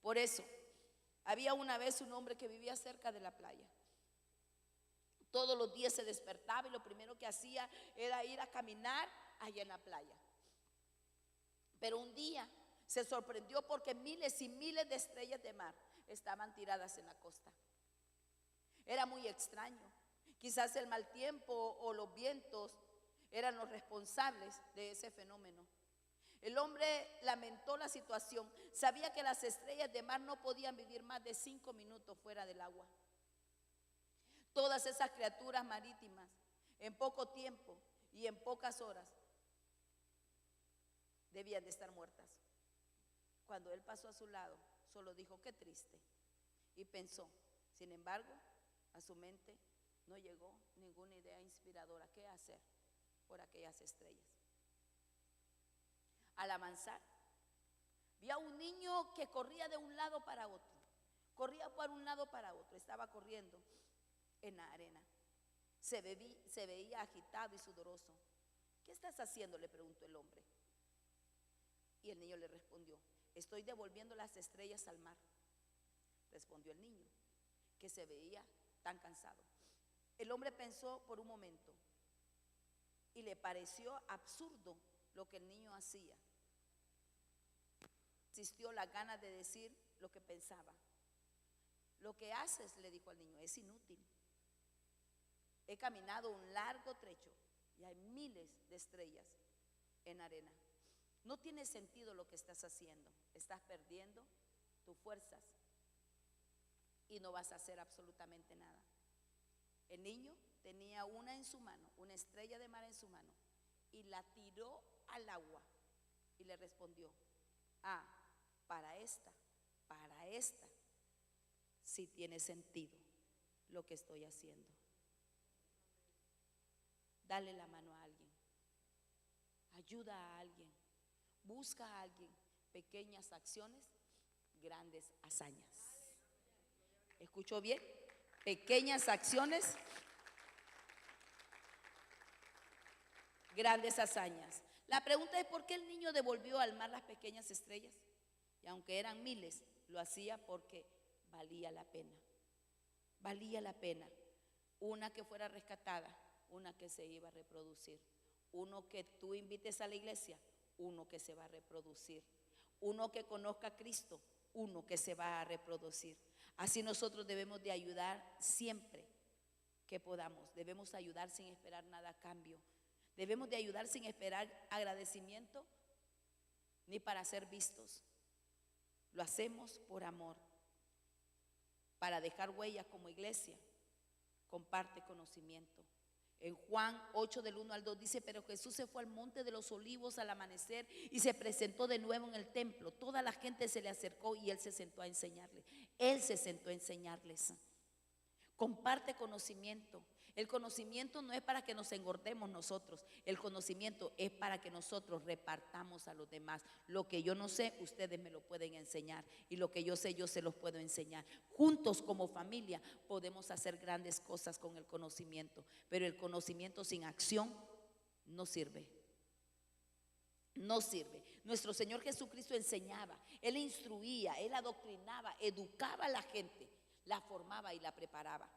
Por eso, había una vez un hombre que vivía cerca de la playa. Todos los días se despertaba y lo primero que hacía era ir a caminar allá en la playa. Pero un día se sorprendió porque miles y miles de estrellas de mar estaban tiradas en la costa. Era muy extraño. Quizás el mal tiempo o los vientos eran los responsables de ese fenómeno. El hombre lamentó la situación. Sabía que las estrellas de mar no podían vivir más de 5 minutos fuera del agua. Todas esas criaturas marítimas, en poco tiempo y en pocas horas, debían de estar muertas. Cuando él pasó a su lado, solo dijo, qué triste. Y pensó, sin embargo, a su mente no llegó ninguna idea inspiradora. ¿Qué hacer por aquellas estrellas? Al avanzar, vio a un niño que corría de un lado para otro. Corría por un lado para otro. Estaba corriendo en la arena. Se veía agitado y sudoroso. ¿Qué estás haciendo?, le preguntó el hombre. Y el niño le respondió, estoy devolviendo las estrellas al mar. Respondió el niño, que se veía tan cansado. El hombre pensó por un momento y le pareció absurdo lo que el niño hacía. Existió la gana de decir lo que pensaba. Lo que haces, le dijo al niño, es inútil. He caminado un largo trecho y hay miles de estrellas en arena. No tiene sentido lo que estás haciendo. Estás perdiendo tus fuerzas y no vas a hacer absolutamente nada. El niño tenía una en su mano, una estrella de mar en su mano, y la tiró al agua y le respondió, para esta sí tiene sentido lo que estoy haciendo. Dale la mano a alguien, ayuda a alguien, busca a alguien. Pequeñas acciones, grandes hazañas. ¿Escuchó bien? Pequeñas acciones, grandes hazañas. La pregunta es, ¿por qué el niño devolvió al mar las pequeñas estrellas? Y aunque eran miles, lo hacía porque valía la pena. Valía la pena. Una que fuera rescatada, una que se iba a reproducir. Uno que tú invites a la iglesia, uno que se va a reproducir. Uno que conozca a Cristo, uno que se va a reproducir. Así nosotros debemos de ayudar siempre que podamos. Debemos ayudar sin esperar nada a cambio. Debemos de ayudar sin esperar agradecimiento ni para ser vistos. Lo hacemos por amor, para dejar huella como iglesia. Comparte conocimiento. En Juan 8 del 1 al 2 dice: pero Jesús se fue al monte de los olivos al amanecer y se presentó de nuevo en el templo. Toda la gente se le acercó y él se sentó a enseñarles. Él se sentó a enseñarles. Comparte conocimiento. El conocimiento no es para que nos engordemos nosotros. El conocimiento es para que nosotros repartamos a los demás. Lo que yo no sé, ustedes me lo pueden enseñar. Y lo que yo sé, yo se los puedo enseñar. Juntos como familia podemos hacer grandes cosas con el conocimiento. Pero el conocimiento sin acción no sirve. No sirve. Nuestro Señor Jesucristo enseñaba, Él instruía, Él adoctrinaba, educaba a la gente, la formaba y la preparaba.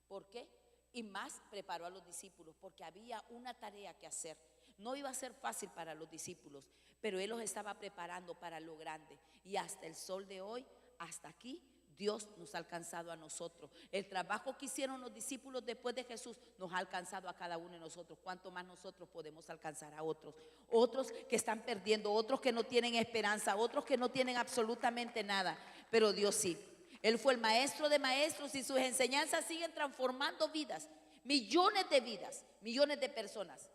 ¿Por qué? Y más preparó a los discípulos porque había una tarea que hacer. No iba a ser fácil para los discípulos, pero Él los estaba preparando para lo grande. Y hasta el sol de hoy, hasta aquí, Dios nos ha alcanzado a nosotros. El trabajo que hicieron los discípulos después de Jesús nos ha alcanzado a cada uno de nosotros. ¿Cuánto más nosotros podemos alcanzar a otros? Otros que están perdiendo, otros que no tienen esperanza, otros que no tienen absolutamente nada, pero Dios sí. Él fue el maestro de maestros y sus enseñanzas siguen transformando vidas, millones de personas.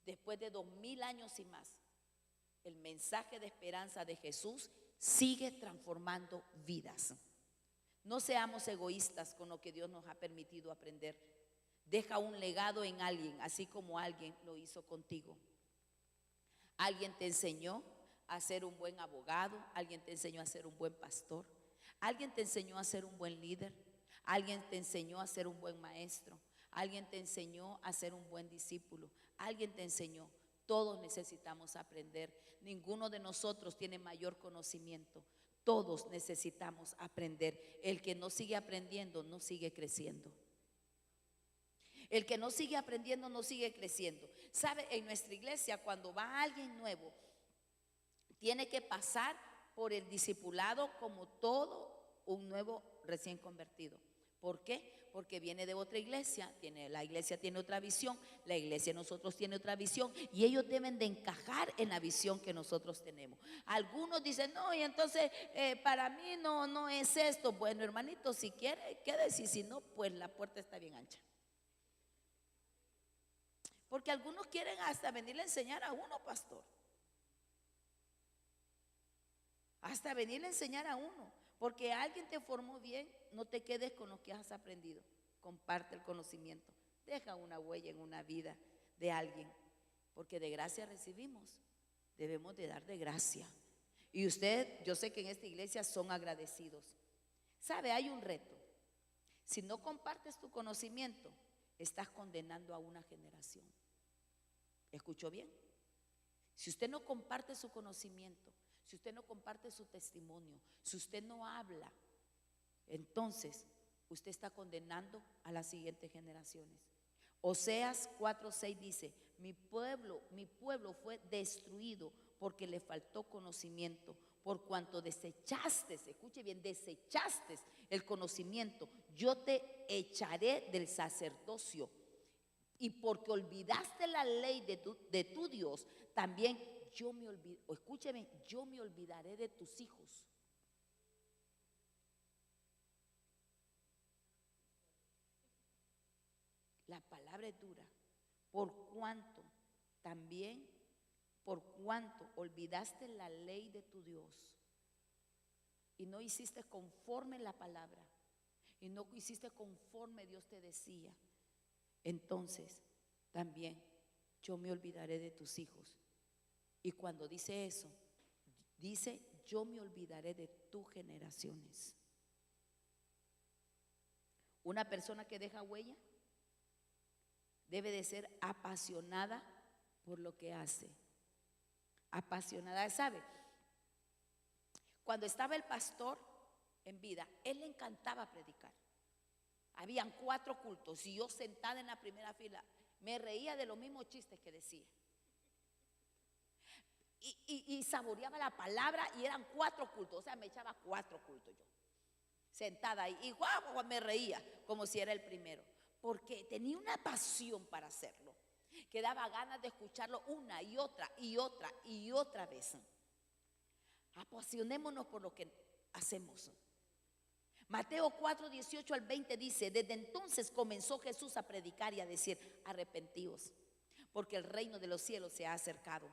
Después de 2000 años y más, el mensaje de esperanza de Jesús sigue transformando vidas. No seamos egoístas con lo que Dios nos ha permitido aprender. Deja un legado en alguien, así como alguien lo hizo contigo. Alguien te enseñó a ser un buen abogado, alguien te enseñó a ser un buen pastor. Alguien te enseñó a ser un buen líder. Alguien te enseñó a ser un buen maestro. Alguien te enseñó a ser un buen discípulo. Alguien te enseñó. Todos necesitamos aprender. Ninguno de nosotros tiene mayor conocimiento. Todos necesitamos aprender. El que no sigue aprendiendo no sigue creciendo. El que no sigue aprendiendo no sigue creciendo. ¿Sabe? En nuestra iglesia, cuando va alguien nuevo, tiene que pasar por el discipulado como todo un nuevo recién convertido. ¿Por qué? Porque viene de otra iglesia, la iglesia tiene otra visión, la iglesia de nosotros tiene otra visión y ellos deben de encajar en la visión que nosotros tenemos. Algunos dicen, no, y entonces para mí no es esto. Bueno, hermanito, si quiere, quédese, y si no, pues la puerta está bien ancha. Porque algunos quieren hasta venirle a enseñar a uno, pastor. Hasta venirle a enseñar a uno. Porque alguien te formó bien, no te quedes con lo que has aprendido. Comparte el conocimiento. Deja una huella en una vida de alguien. Porque de gracia recibimos. Debemos de dar de gracia. Y usted, yo sé que en esta iglesia son agradecidos. ¿Sabe? Hay un reto. Si no compartes tu conocimiento, estás condenando a una generación. ¿Escuchó bien? Si usted no comparte su conocimiento, si usted no comparte su testimonio, si usted no habla, entonces usted está condenando a las siguientes generaciones. Oseas 4:6 dice: mi pueblo fue destruido porque le faltó conocimiento. Por cuanto desechaste, escuche bien, desechaste el conocimiento, yo te echaré del sacerdocio. Y porque olvidaste la ley de tu Dios, también yo me olvidaré de tus hijos. La palabra es dura. Por cuanto olvidaste la ley de tu Dios y no hiciste conforme la palabra y no hiciste conforme Dios te decía, entonces también yo me olvidaré de tus hijos. Y cuando dice eso, dice: yo me olvidaré de tus generaciones. Una persona que deja huella debe de ser apasionada por lo que hace. Apasionada, ¿sabe? Cuando estaba el pastor en vida, él le encantaba predicar. Habían 4 cultos y yo sentada en la primera fila me reía de los mismos chistes que decía. Y saboreaba la palabra, y eran 4 cultos, o sea, me echaba 4 cultos yo, sentada ahí, y guau, me reía como si era el primero. porque tenía una pasión para hacerlo, que daba ganas de escucharlo una y otra y otra y otra vez. Apasionémonos por lo que hacemos. Mateo 4, 18 al 20 dice: desde entonces comenzó Jesús a predicar y a decir: arrepentíos, porque el reino de los cielos se ha acercado.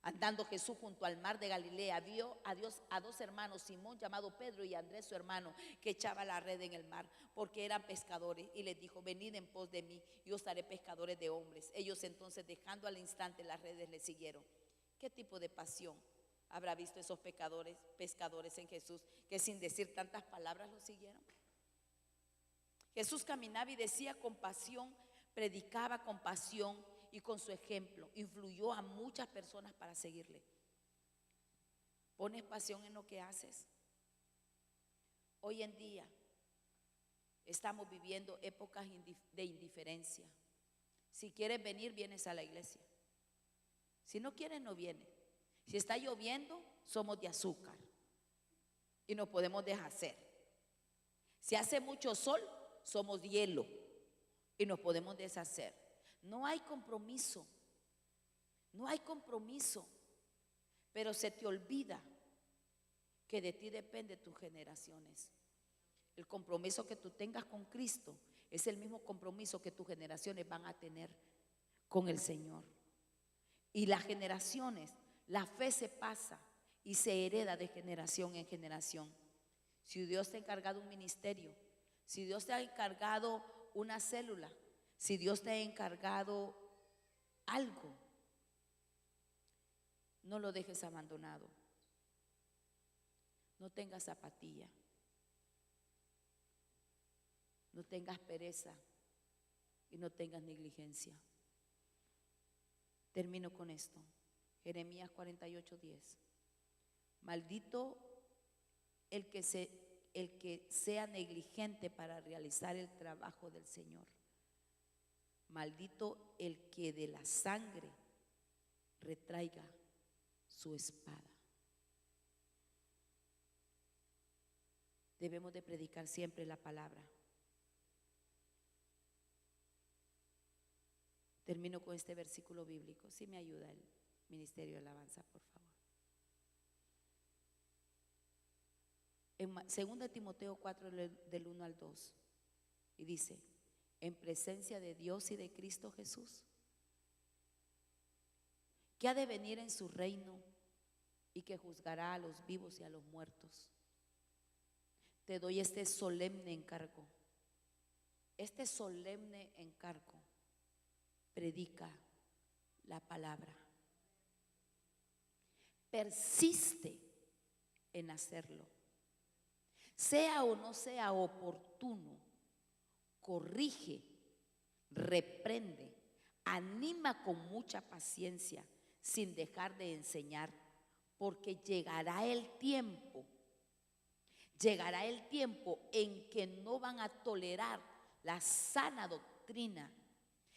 Andando Jesús junto al mar de Galilea, vio a dos hermanos, Simón llamado Pedro y Andrés su hermano, que echaba la red en el mar, porque eran pescadores, y les dijo: venid en pos de mí, y os haré pescadores de hombres. Ellos entonces, dejando al instante las redes, le siguieron. ¿Qué tipo de pasión habrá visto esos pescadores en Jesús, que sin decir tantas palabras lo siguieron? Jesús caminaba y decía con pasión, predicaba con pasión, y con su ejemplo influyó a muchas personas para seguirle. ¿Pones pasión en lo que haces? Hoy en día estamos viviendo épocas de indiferencia. Si quieres venir, vienes a la iglesia. Si no quieres, no vienes. Si está lloviendo, somos de azúcar y nos podemos deshacer. Si hace mucho sol, somos hielo y nos podemos deshacer. No hay compromiso, no hay compromiso, pero se te olvida que de ti depende tus generaciones. El compromiso que tú tengas con Cristo es el mismo compromiso que tus generaciones van a tener con el Señor. Y las generaciones, la fe se pasa y se hereda de generación en generación. Si Dios te ha encargado un ministerio, si Dios te ha encargado una célula, si Dios te ha encargado algo, no lo dejes abandonado. No tengas apatía, no tengas pereza y no tengas negligencia. Termino con esto. Jeremías 48:10. Maldito el que sea negligente para realizar el trabajo del Señor. Maldito el que de la sangre retraiga su espada. Debemos de predicar siempre la palabra. Termino con este versículo bíblico. Si me ayuda el Ministerio de Alabanza, por favor. En 2 Timoteo 4, del 1 al 2. Y dice: en presencia de Dios y de Cristo Jesús, que ha de venir en su reino y que juzgará a los vivos y a los muertos, te doy este solemne encargo. Este solemne encargo: predica la palabra. Persiste en hacerlo. Sea o no sea oportuno, corrige, reprende, anima con mucha paciencia, sin dejar de enseñar, porque llegará el tiempo en que no van a tolerar la sana doctrina,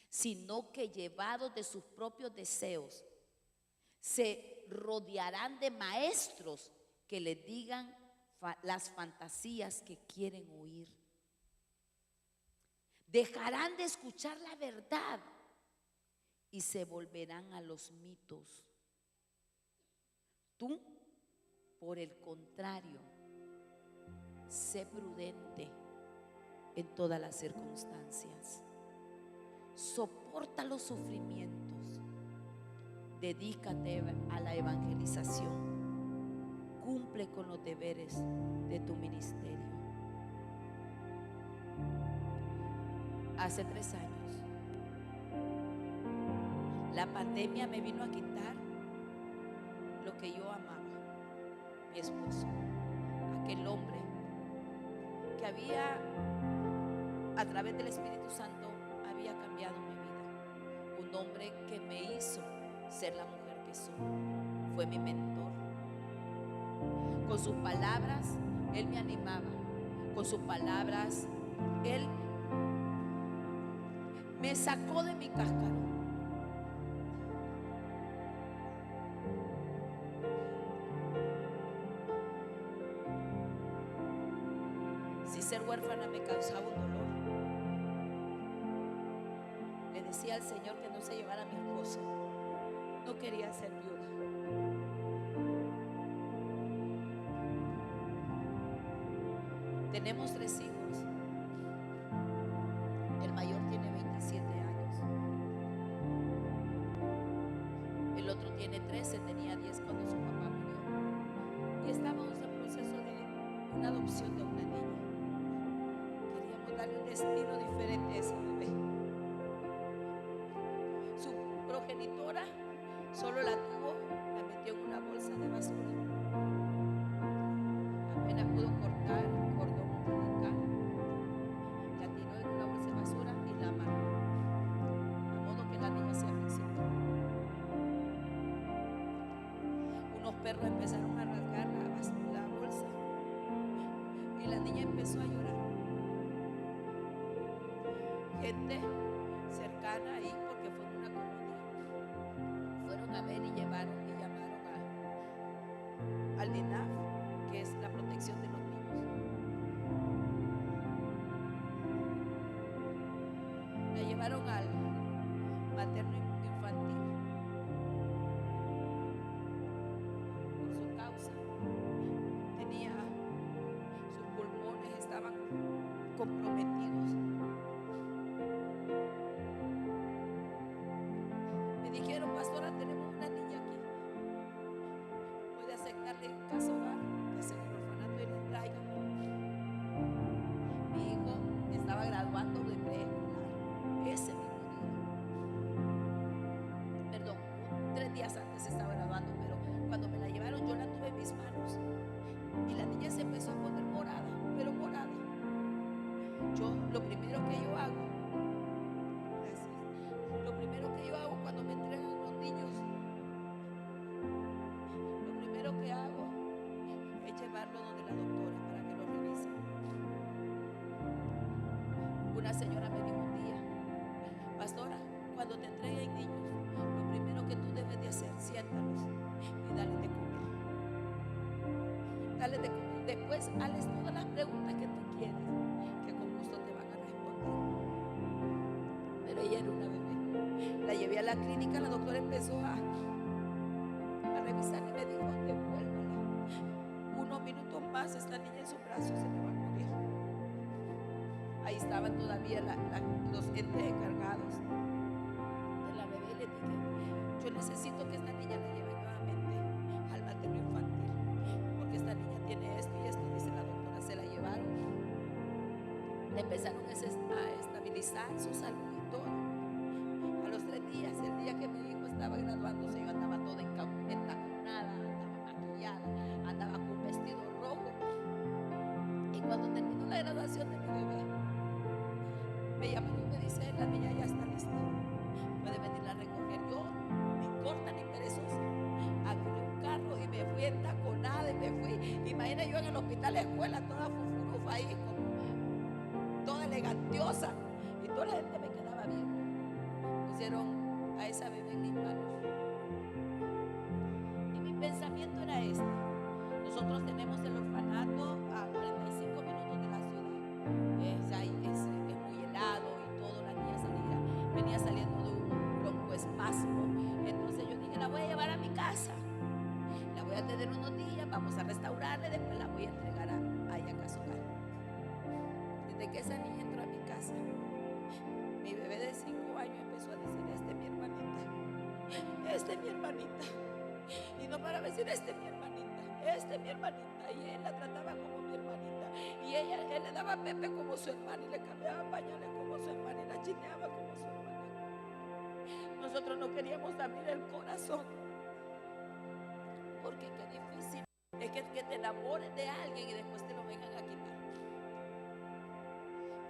sino que llevados de sus propios deseos, se rodearán de maestros que les digan las fantasías que quieren oír. Dejarán de escuchar la verdad y se volverán a los mitos. Tú, por el contrario, sé prudente en todas las circunstancias. Soporta los sufrimientos. Dedícate a la evangelización. Cumple con los deberes de tu ministerio. Hace 3 años, la pandemia me vino a quitar lo que yo amaba, mi esposo, aquel hombre que había, a través del Espíritu Santo, había cambiado mi vida. Un hombre que me hizo ser la mujer que soy. Fue mi mentor. Con sus palabras, él me animaba. Con sus palabras, él me sacó de mi cáscara. Si ser huérfana me causaba un dolor, decía al Señor que no se llevara a mi esposo. No quería ser viuda. Tenemos 3 hijos. El mayor tiene 27 años. El otro tiene 13, tenía 10 cuando su papá murió. Y estábamos en proceso de una adopción de una niña. Queríamos darle un destino diferente a ese bebé. Su progenitora solo la tuvo, la metió en una bolsa de basura. Apenas pudo cortar el cordón umbilical, la tiró en una bolsa de basura y la amarró, de modo que la niña se asfixió. Unos perros empezaron a rasgar la bolsa y la niña empezó a llorar. Gente cercana ahí, porque fue en una colonia, fueron a ver y llamaron al DINAF, que es la protección de los niños. La llevaron al materno infantil por su causa. Tenía sus pulmones, estaban comprometidos. Me dijeron: pastora, tenemos una niña aquí, puede aceptarle en casa hogar, que es en el orfanato, y le traigan. Mi hijo estaba graduando de preescolar ese mismo día. Perdón, 3 días antes estaba graduando, pero cuando me la llevaron yo la tuve en mis manos y la niña se empezó a poner morada, pero morada. Lo primero que yo hago, gracias, lo primero que yo hago cuando me entregan los niños, lo primero que hago es llevarlo donde la doctora para que lo revise. Una señora me dijo un día: pastora, cuando te entreguen niños, lo primero que tú debes de hacer, siéntalos y dale de comer. Dale de comer. Después hazles todas las preguntas que tú quieres, que con gusto te van a responder. Pero ella era una bebé. La llevé a la clínica, la doctora empezó a revisar y me dijo: devuélvala. Unos minutos más, esta niña en sus brazos se le va a morir. Ahí estaban todavía los entes encargados de la bebé. Le dije: yo necesito que esta niña la lleve nuevamente al materno infantil, porque esta niña tiene esto y esto. Dice la doctora. Se la llevaron, le empezaron a estabilizar su salud y todo. A los 3 días, el día que mi hijo estaba graduándose, yo andaba toda entaconada, andaba maquillada, andaba con un vestido rojo. Y cuando terminó la graduación de mi bebé, me llamaron y me dice: la niña ya está lista, puede venirla a recoger. Yo, ni corta ni perezosa, agarré un carro y me fui entaconada y me fui. Imagina yo en el hospital, escuela, toda fufurufa ahí, como toda elegantiosa, y toda la gente me quedaba viendo. Pusieron a esa bebé en mis manos y mi pensamiento era este: nosotros tenemos el orfanato a 45 minutos de la ciudad. Es muy helado y todo. La niña venía saliendo de un broncoespasmo. Entonces yo dije: la voy a llevar a mi casa, la voy a tener unos días, vamos a restaurarla y después la voy a entregar a ella a casa hogar. Desde que esa niña entró a mi casa, mi bebé de 5 años empezó a decir: esta es mi hermanita, esta es mi hermanita. Y no para decir: esta es mi hermanita, esta es mi hermanita. Y él la trataba como mi hermanita, y él le daba pepe como su hermana, y le cambiaba pañales como su hermana, y la chineaba como su hermana. Nosotros no queríamos abrir el corazón, porque qué difícil es que te enamores de alguien y después te lo vengan a quitar.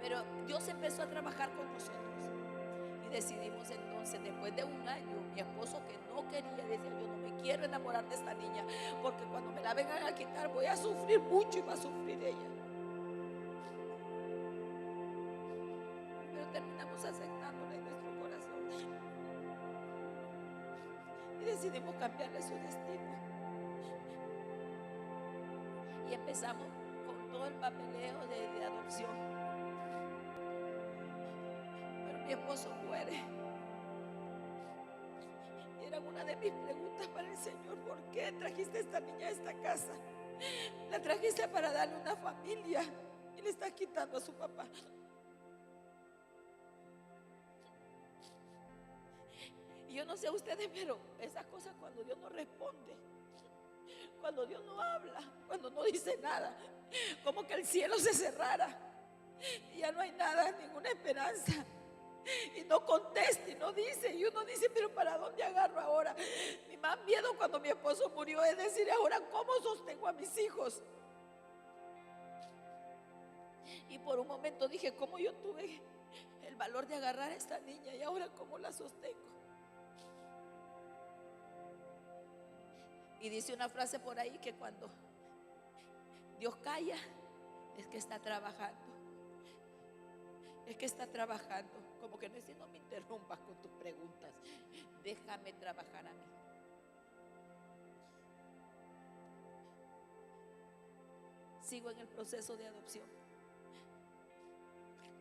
Pero Dios empezó a trabajar con nosotros y decidimos entonces, después de 1 año, mi esposo, que no quería, decía: yo no me quiero enamorar de esta niña, porque cuando me la vengan a quitar voy a sufrir mucho y va a sufrir ella. Pero terminamos aceptándola en nuestro corazón y decidimos cambiarle su destino. Y empezamos con todo el papeleo de adopción. Pero mi esposo muere era una de mis preguntas para el Señor. ¿Por qué trajiste a esta niña a esta casa? La trajiste para darle una familia y le estás quitando a su papá. Y yo no sé a ustedes, pero esas cosas, cuando Dios no responde, cuando Dios no habla, cuando no dice nada, como que el cielo se cerrara y ya no hay nada, ninguna esperanza, y no contesta y no dice, y uno dice, pero ¿para dónde agarro ahora? Mi más miedo cuando mi esposo murió es decir, ahora ¿cómo sostengo a mis hijos? Y por un momento dije, ¿cómo yo tuve el valor de agarrar a esta niña y ahora cómo la sostengo? Y dice una frase por ahí que cuando Dios calla es que está trabajando. Es que está trabajando. Como que no me interrumpas con tus preguntas. Déjame trabajar a mí. Sigo en el proceso de adopción.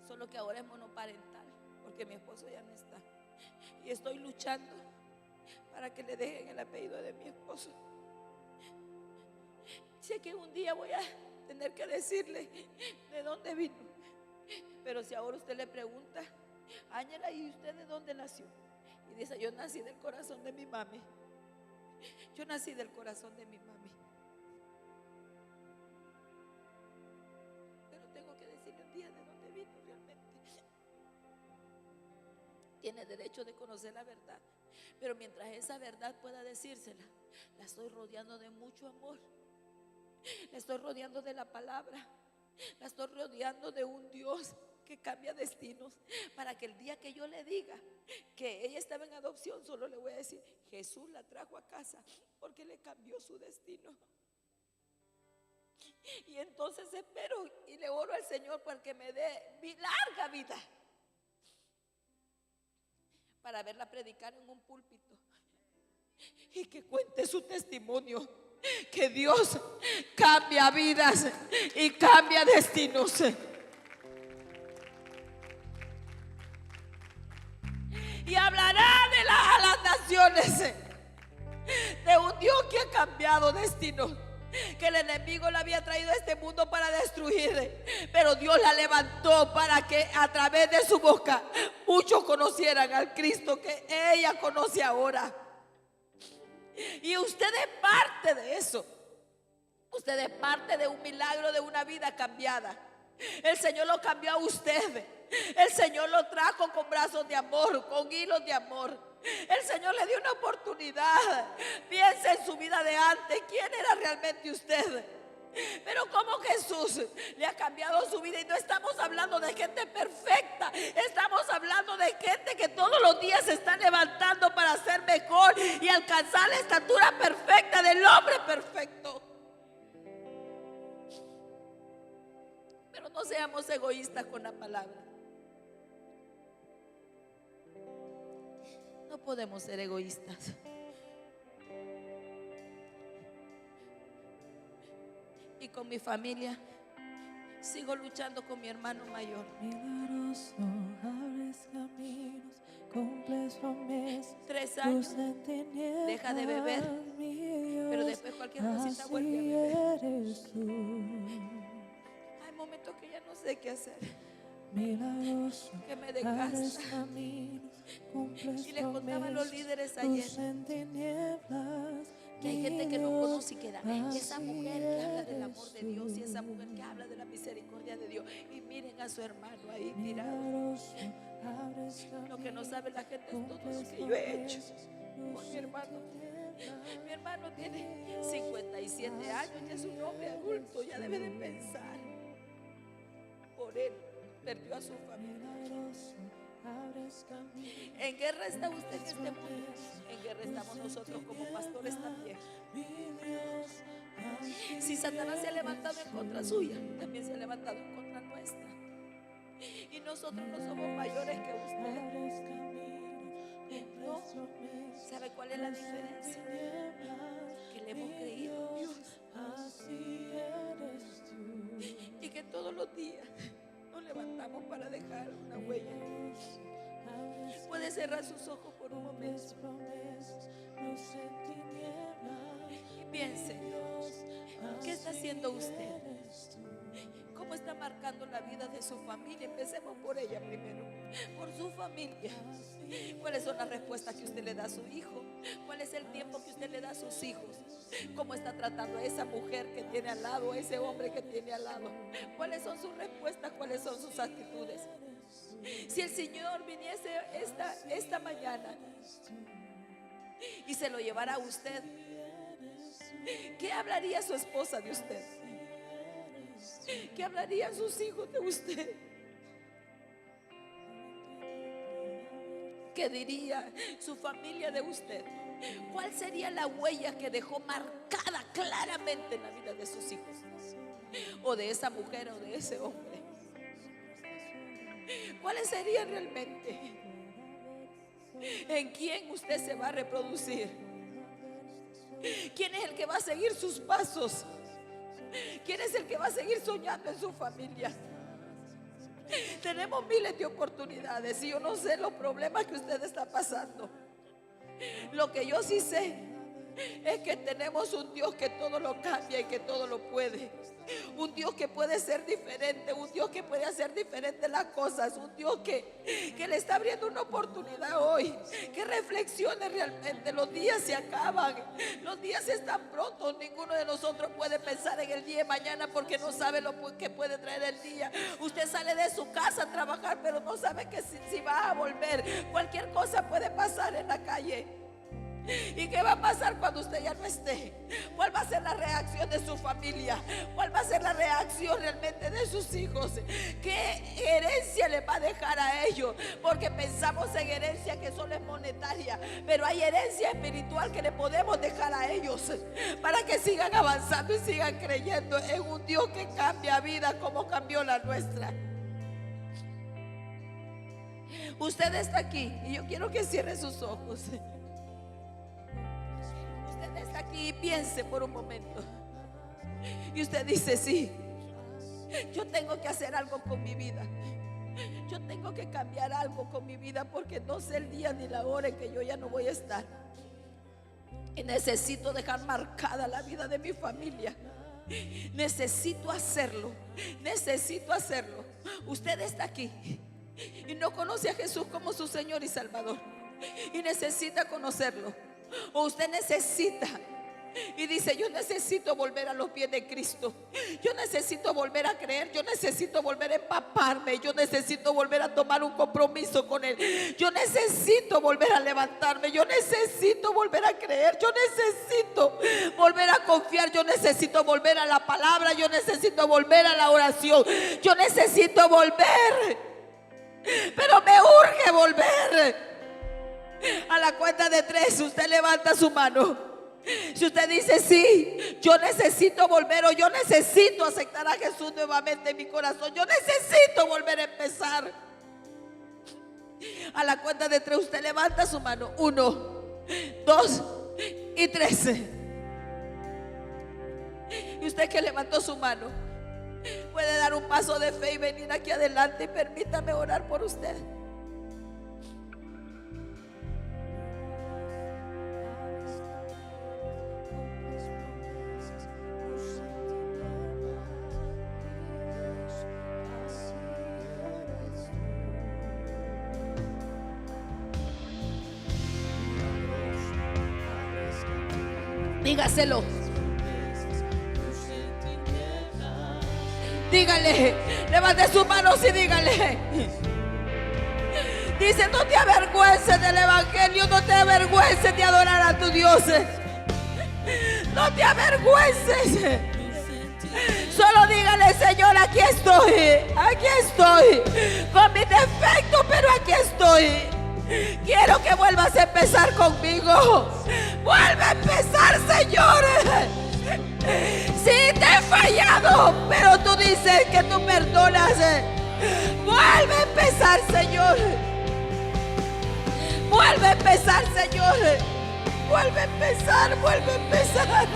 Solo que ahora es monoparental, porque mi esposo ya no está. Y estoy luchando para que le dejen el apellido de mi esposo. Sé que un día voy a tener que decirle de dónde vino. Pero si ahora usted le pregunta, Ángela, ¿y usted de dónde nació? Y dice, yo nací del corazón de mi mami. Yo nací del corazón de mi mami. Pero tengo que decirle un día de dónde vino realmente. Tiene derecho de conocer la verdad. Pero mientras esa verdad pueda decírsela, la estoy rodeando de mucho amor. La estoy rodeando de la palabra. La estoy rodeando de un Dios que cambia destinos, para que el día que yo le diga que ella estaba en adopción, solo le voy a decir, Jesús la trajo a casa porque le cambió su destino. Y entonces espero y le oro al Señor porque me dé mi larga vida para verla predicar en un púlpito y que cuente su testimonio, que Dios cambia vidas y cambia destinos. Y hablará a las naciones de un Dios que ha cambiado destinos, que el enemigo la había traído a este mundo para destruir, pero Dios la levantó para que a través de su boca muchos conocieran al Cristo que ella conoce ahora. Y usted es parte de eso. Usted es parte de un milagro, de una vida cambiada. El Señor lo cambió a usted. El Señor lo trajo con brazos de amor, con hilos de amor. El Señor le dio una oportunidad. Piensa en su vida de antes. ¿Quién era realmente usted? Pero como Jesús le ha cambiado su vida. Y no estamos hablando de gente perfecta. Estamos hablando de gente que todos los días se está levantando para ser mejor y alcanzar la estatura perfecta del hombre perfecto. Pero no seamos egoístas con la palabra. No podemos ser egoístas. Y con mi familia sigo luchando con mi hermano mayor. Milagroso, abres caminos, cumples promesas. 3 años deja de beber, pero después cualquier cosita vuelve a beber. Hay momentos que ya no sé qué hacer, Milagroso, que me desgasta. Y les contaba a los líderes ayer que hay gente que no conoce y que da esa mujer que habla del amor de Dios y esa mujer que habla de la misericordia de Dios. Y miren a su hermano ahí tirado. Lo que no sabe la gente es todo lo que yo he hecho por mi hermano. Mi hermano tiene 57 años, ya es un hombre adulto, ya debe de pensar por él. Perdió a su familia. En guerra está usted en este mundo. En guerra estamos nosotros como pastores también. Si Satanás se ha levantado en contra suya, también se ha levantado en contra nuestra. Y nosotros no somos mayores que usted. No. ¿Sabe cuál es la diferencia? Que le hemos creído a Dios. Y que todos los días nos levantamos para dejar una huella. Puede cerrar sus ojos por un momento. Y piense, ¿qué está haciendo usted? ¿Cómo está marcando la vida de su familia? Empecemos por ella primero, por su familia. ¿Cuáles son las respuestas que usted le da a su hijo? ¿Cuál es el tiempo que usted le da a sus hijos? ¿Cómo está tratando a esa mujer que tiene al lado, a ese hombre que tiene al lado? ¿Cuáles son sus respuestas? ¿Cuáles son sus actitudes? Si el Señor viniese esta mañana y se lo llevara a usted, ¿qué hablaría su esposa de usted? ¿Qué hablarían sus hijos de usted? ¿Qué diría su familia de usted? ¿Cuál sería la huella que dejó marcada claramente en la vida de sus hijos? O de esa mujer o de ese hombre. ¿Cuáles serían realmente? ¿En quién usted se va a reproducir? ¿Quién es el que va a seguir sus pasos? ¿Quién es el que va a seguir soñando en su familia? Tenemos miles de oportunidades y yo no sé los problemas que usted está pasando. Lo que yo sí sé es que tenemos un Dios que todo lo cambia y que todo lo puede. Un Dios que puede ser diferente, un Dios que puede hacer diferentes las cosas, un Dios que le está abriendo una oportunidad hoy. Que reflexione realmente. Los días se acaban, los días están prontos. Ninguno de nosotros puede pensar en el día de mañana porque no sabe lo que puede traer el día. Usted sale de su casa a trabajar, pero no sabe que si va a volver. Cualquier cosa puede pasar en la calle. ¿Y qué va a pasar cuando usted ya no esté? ¿Cuál va a ser la reacción de su familia? ¿Cuál va a ser la reacción realmente de sus hijos? ¿Qué herencia les va a dejar a ellos? Porque pensamos en herencia que solo es monetaria, pero hay herencia espiritual que le podemos dejar a ellos para que sigan avanzando y sigan creyendo en un Dios que cambia vida como cambió la nuestra. Usted está aquí y yo quiero que cierre sus ojos. Está aquí y piense por un momento. Y usted dice: sí, yo tengo que hacer algo con mi vida. Yo tengo que cambiar algo con mi vida porque no sé el día ni la hora en que yo ya no voy a estar. Y necesito dejar marcada la vida de mi familia. Necesito hacerlo. Necesito hacerlo. Usted está aquí y no conoce a Jesús como su Señor y Salvador y necesita conocerlo. O usted necesita y dice: yo necesito volver a los pies de Cristo. Yo necesito volver a creer. Yo necesito volver a empaparme. Yo necesito volver a tomar un compromiso con Él. Yo necesito volver a levantarme. Yo necesito volver a creer. Yo necesito volver a confiar. Yo necesito volver a la palabra. Yo necesito volver a la oración. Yo necesito volver. Pero me urge volver. A la cuenta de 3 usted levanta su mano. Si usted dice: sí, yo necesito volver, o yo necesito aceptar a Jesús nuevamente en mi corazón, yo necesito volver a empezar. A la cuenta de 3 usted levanta su mano. 1, 2 y 3. Y usted que levantó su mano puede dar un paso de fe y venir aquí adelante y permítame orar por usted. Dígaselo. Dígale, levante sus manos y dígale. Dice: no te avergüences del evangelio, no te avergüences de adorar a tu Dios. No te avergüences. Solo dígale: Señor, aquí estoy, con mis defectos, pero aquí estoy. Quiero que vuelvas a empezar conmigo. Vuelve a empezar, Señor. Sí, te he fallado, pero tú dices que tú perdonas. Vuelve a empezar, Señor. Vuelve a empezar, Señor. Vuelve a empezar, vuelve a empezar.